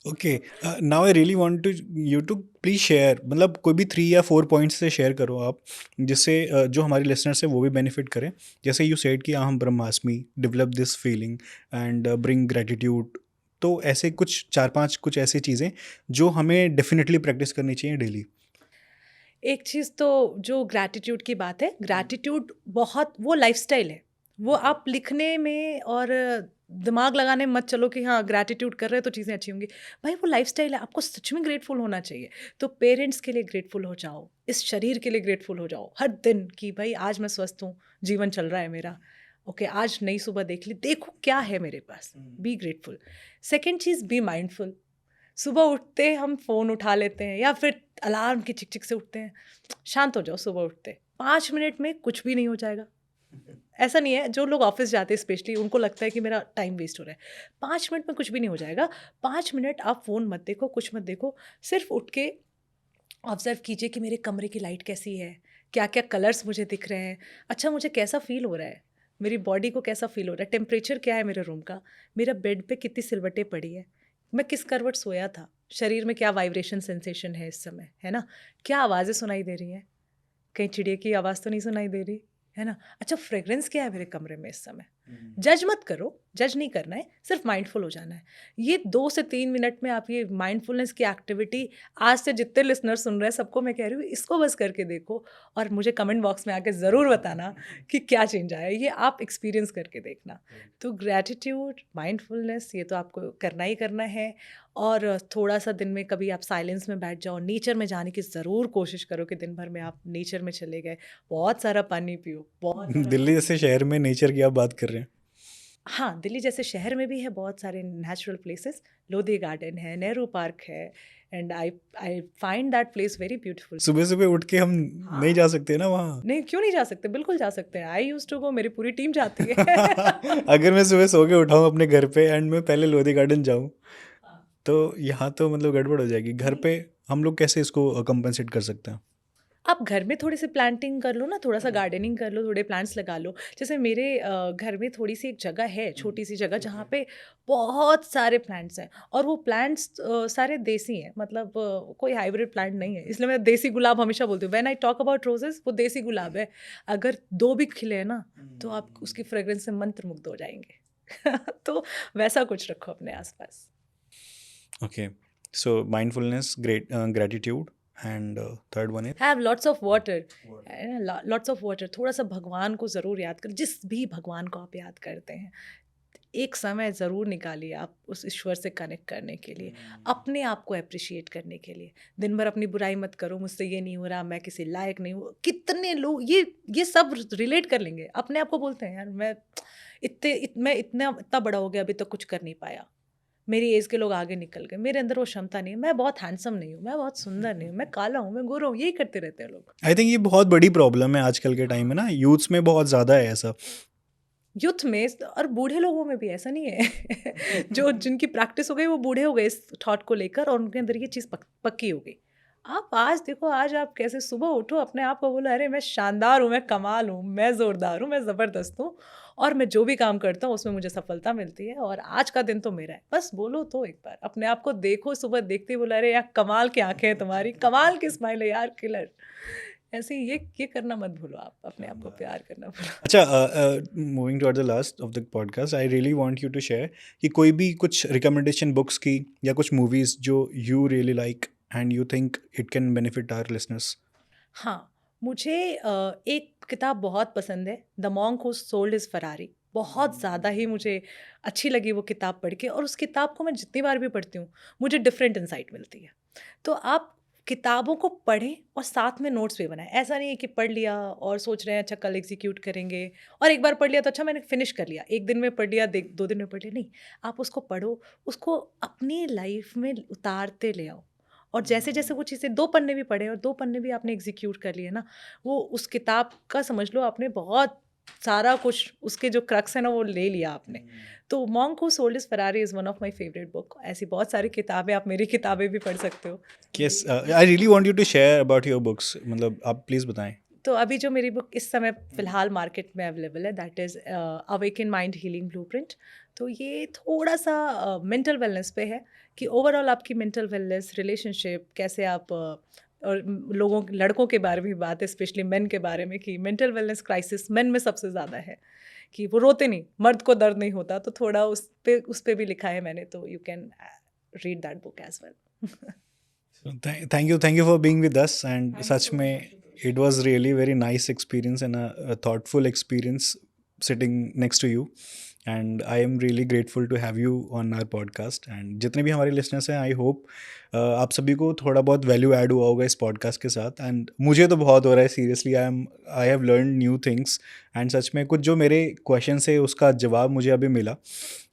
[SPEAKER 3] Okay, now I really want to you to please share, मतलब कोई भी 3 या 4 पॉइंट्स से शेयर करो आप, जिससे जो हमारे लिसनर्स है वो भी बेनिफिट करें। जैसे यू सेड कि अहम ब्रह्मास्मि, develop this feeling and bring gratitude. तो ऐसे कुछ 4-5 कुछ ऐसी चीज़ें जो हमें डेफिनेटली प्रैक्टिस करनी चाहिए डेली।
[SPEAKER 2] एक चीज़ तो जो ग्रैटिट्यूड की बात है, ग्रैटिट्यूड बहुत वो लाइफस्टाइल है। वो आप लिखने में और दिमाग लगाने में मत चलो कि हाँ ग्रैटिट्यूड कर रहे हैं तो चीज़ें अच्छी होंगी। भाई वो लाइफस्टाइल है, आपको सच में ग्रेटफुल होना चाहिए। तो पेरेंट्स के लिए ग्रेटफुल हो जाओ, इस शरीर के लिए ग्रेटफुल हो जाओ हर दिन, कि भाई आज मैं स्वस्थ हूँ, जीवन चल रहा है मेरा, ओके आज नई सुबह देख ली, देखो क्या है मेरे पास, बी ग्रेटफुल। सेकेंड चीज़, बी माइंडफुल। सुबह उठते हम फ़ोन उठा लेते हैं या फिर अलार्म की चिक चिक से उठते हैं। शांत हो जाओ, सुबह उठते 5 मिनट में कुछ भी नहीं हो जाएगा। ऐसा नहीं है, जो लोग ऑफिस जाते हैं स्पेशली उनको लगता है कि मेरा टाइम वेस्ट हो रहा है। 5 मिनट में कुछ भी नहीं हो जाएगा। 5 मिनट आप फ़ोन मत देखो, कुछ मत देखो, सिर्फ उठ के ऑब्जर्व कीजिए कि मेरे कमरे की लाइट कैसी है, क्या क्या कलर्स मुझे दिख रहे हैं, अच्छा मुझे कैसा फील हो रहा है, मेरी बॉडी को कैसा फील हो रहा है, टेम्परेचर क्या है मेरे रूम का, मेरा बेड पे कितनी सिलवटें पड़ी है, मैं किस करवट सोया था, शरीर में क्या वाइब्रेशन सेंसेशन है इस समय, है ना, क्या आवाज़ें सुनाई दे रही हैं, कहीं चिड़िया की आवाज़ तो नहीं सुनाई दे रही है ना, अच्छा फ्रेग्रेंस क्या है मेरे कमरे में इस समय। जज मत करो, जज नहीं करना है, सिर्फ माइंडफुल हो जाना है। ये 2 से 3 मिनट में आप ये माइंडफुलनेस की एक्टिविटी, आज से जितने लिसनर सुन रहे हैं सबको मैं कह रही हूँ इसको बस करके देखो, और मुझे कमेंट बॉक्स में आके ज़रूर बताना कि क्या चेंज आया। ये आप एक्सपीरियंस करके देखना। तो ग्रैटिट्यूड, माइंडफुलनेस, ये तो आपको करना ही करना है। और थोड़ा सा दिन में कभी आप साइलेंस में बैठ जाओ, नेचर में जाने की ज़रूर कोशिश करो कि दिन भर में आप नेचर में चले गए, बहुत सारा पानी पियो, बहुत सारा
[SPEAKER 3] दिल्ली जैसे शहर में नेचर की आप बात कर रहे हैं।
[SPEAKER 2] हाँ, दिल्ली जैसे शहर में भी है बहुत सारे नेचुरल प्लेसेस, लोधी गार्डन है, नेहरू पार्क है, and I find that place very beautiful.
[SPEAKER 3] सुबह सुबह उठ के हम नहीं जा सकते ना वहाँ।
[SPEAKER 2] नहीं, क्यों नहीं जा सकते, बिल्कुल जा सकते हैं। आई यूज्ड टू गो, मेरी पूरी टीम जाती है।
[SPEAKER 3] अगर मैं सुबह सो के उठाऊँ अपने घर पे एंड मैं पहले लोधी गार्डन जाऊँ, तो यहाँ तो मतलब गड़बड़ हो जाएगी। घर पे हम लोग कैसे इसको कंपनसेट कर सकते हैं?
[SPEAKER 2] आप घर में थोड़ी सी प्लांटिंग कर लो ना, थोड़ा सा गार्डनिंग कर लो, थोड़े प्लांट्स लगा लो। जैसे मेरे घर में थोड़ी सी एक जगह है, छोटी सी जगह, जहाँ पे बहुत सारे प्लांट्स हैं, और वो प्लांट्स सारे देसी हैं, मतलब कोई हाइब्रिड प्लांट नहीं है। इसलिए मैं देसी गुलाब हमेशा बोलती हूँ, when I talk about roses, वो देसी गुलाब है। अगर 2 भी खिले हैं ना, तो आप उसकी फ्रेग्रेंस से मंत्रमुग्ध हो जाएंगे। तो वैसा कुछ रखो अपने आसपास।
[SPEAKER 3] Okay, so mindfulness, gratitude, and third one is
[SPEAKER 2] have lots of water, lots of water. थोड़ा सा भगवान को ज़रूर याद कर, जिस भी भगवान को आप याद करते हैं, एक समय ज़रूर निकालिए आप उस ईश्वर से कनेक्ट करने के लिए, अपने आप को अप्रिशिएट करने के लिए। दिन भर अपनी बुराई मत करो, मुझसे ये नहीं हो रहा, मैं किसी लायक नहीं हूँ। कितने लोग ये सब रिलेट कर लेंगे, अपने आप को बोलते हैं यार मैं इतना बड़ा हो गया, अभी तक कुछ कर नहीं पाया, मेरी एज के लोग आगे निकल गए, मेरे अंदर वो क्षमता नहीं है, मैं बहुत हैंडसम नहीं हूँ, मैं बहुत सुंदर नहीं हूँ, मैं काला हूँ, मैं गोरा हूँ, यही करते रहते हैं लोग।
[SPEAKER 3] आई थिंक ये बहुत बड़ी प्रॉब्लम है आजकल के टाइम में ना, यूथ्स में बहुत ज़्यादा है ऐसा।
[SPEAKER 2] यूथ में और बूढ़े लोगों में भी, ऐसा नहीं है। जो जिनकी प्रैक्टिस हो गई वो बूढ़े हो गए इस थॉट को लेकर, और उनके अंदर ये चीज़ पक्की हो गई। आप आज देखो, आज आप कैसे सुबह उठो, अपने आप को बोलो अरे मैं शानदार हूँ, मैं कमाल हूँ, मैं ज़ोरदार हूँ, मैं ज़बरदस्त हूँ, और मैं जो भी काम करता हूँ उसमें मुझे सफलता मिलती है, और आज का दिन तो मेरा है। बस बोलो तो, एक बार अपने आप को देखो, सुबह देखते ही बोला अरे यार कमाल की आंखें हैं तुम्हारी, कमाल की स्माइल है यार, किलर। ऐसे ही ये करना मत भूलो, आप अपने आप को प्यार करना भूलो।
[SPEAKER 3] अच्छा, moving toward the last of the podcast, I really want you to share कि कोई भी कुछ रिकमेंडेशन बुक्स की या कुछ मूवीज़ जो you really like and you think it can benefit our listeners.
[SPEAKER 2] हाँ, मुझे एक किताब बहुत पसंद है, the monk who sold his Ferrari. बहुत ज़्यादा ही मुझे अच्छी लगी वो किताब पढ़ के, और उस किताब को मैं जितनी बार भी पढ़ती हूँ मुझे डिफरेंट इंसाइट मिलती है। तो आप किताबों को पढ़ें और साथ में नोट्स भी बनाएं। ऐसा नहीं है कि पढ़ लिया और सोच रहे हैं अच्छा कल एग्जीक्यूट करेंगे, और एक बार पढ़ लिया तो अच्छा मैंने फिनिश कर लिया, एक दिन में पढ़ लिया, 2 दिन में पढ़ लिया, नहीं। आप उसको पढ़ो, उसको अपनी लाइफ में उतारते ले आओ, और जैसे जैसे वो चीज़ें 2 पन्ने भी पढ़े और 2 पन्ने भी आपने एग्जीक्यूट कर लिए ना, वो उस किताब का समझ लो आपने बहुत सारा कुछ, उसके जो क्रक्स है ना वो ले लिया आपने। तो monk who sold his Ferrari is one of my favourite book. ऐसी बहुत सारी किताबें, आप मेरी किताबें भी पढ़ सकते हो।
[SPEAKER 3] Yes, I really want you to share about your books, मतलब आप प्लीज़ बताएं।
[SPEAKER 2] तो अभी जो मेरी बुक इस समय फ़िलहाल मार्केट में अवेलेबल है, that is awaken mind healing blueprint. तो ये थोड़ा सा मेंटल वेलनेस पे है, कि ओवरऑल आपकी मेंटल वेलनेस, रिलेशनशिप, कैसे आप और लड़कों के बारे में भी बात है, स्पेशली मेन के बारे में, कि मेंटल वेलनेस क्राइसिस मेन में सबसे ज़्यादा है, कि वो रोते नहीं, मर्द को दर्द नहीं होता। तो थोड़ा उस पे भी लिखा है मैंने, तो you can read that book as well.
[SPEAKER 3] Thank you for being with us, and सच में it was really very nice experience and a thoughtful experience sitting next to you, and I am really grateful to have you on our podcast। and जितने भी हमारे listeners हैं, I hope आप सभी को थोड़ा बहुत वैल्यू ऐड हुआ होगा इस पॉडकास्ट के साथ, एंड मुझे तो बहुत हो रहा है seriously. I have learn new things, and सच में कुछ जो मेरे क्वेश्चन है उसका जवाब मुझे अभी मिला,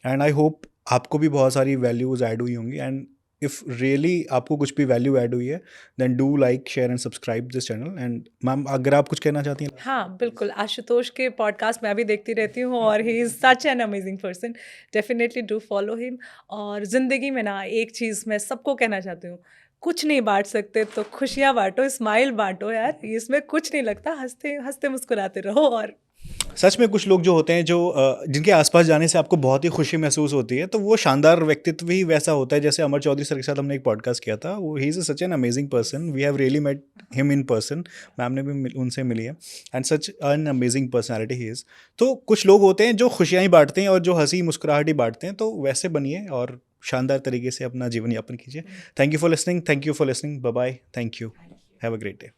[SPEAKER 3] एंड आई होप आपको भी बहुत सारी वैल्यूज़ ऐड हुई होंगी। एंड इफ़ रियली आपको कुछ भी वैल्यू ऐड हुई है, then do like, share and subscribe this channel. And ma'am, अगर आप कुछ कहना चाहती हैं।
[SPEAKER 2] हाँ बिल्कुल, आशुतोष के पॉडकास्ट मैं भी देखती रहती हूँ, और ही is such an amazing person, definitely do follow him. और ज़िंदगी में ना एक चीज़ मैं सबको कहना चाहती हूँ, कुछ नहीं बांट सकते तो खुशियाँ बांटो, स्माइल बांटो यार, इसमें कुछ नहीं लगता, हंसते हंसते मुस्कुराते रहो। और
[SPEAKER 3] सच में कुछ लोग जो होते हैं, जो जिनके आसपास जाने से आपको बहुत ही खुशी महसूस होती है, तो वो शानदार व्यक्तित्व ही वैसा होता है। जैसे अमर चौधरी सर के साथ हमने एक पॉडकास्ट किया था, वो he is such an amazing person, we have really met him in person, ma'am ने भी उनसे मिली है, and such an amazing personality he is. तो कुछ लोग होते हैं जो खुशियाँ ही बांटते हैं और जो हंसी मुस्कुराहट ही बांटते हैं, तो वैसे बनिए और शानदार तरीके से अपना जीवन यापन कीजिए। Thank you for listening, bye bye, thank you, have a great day.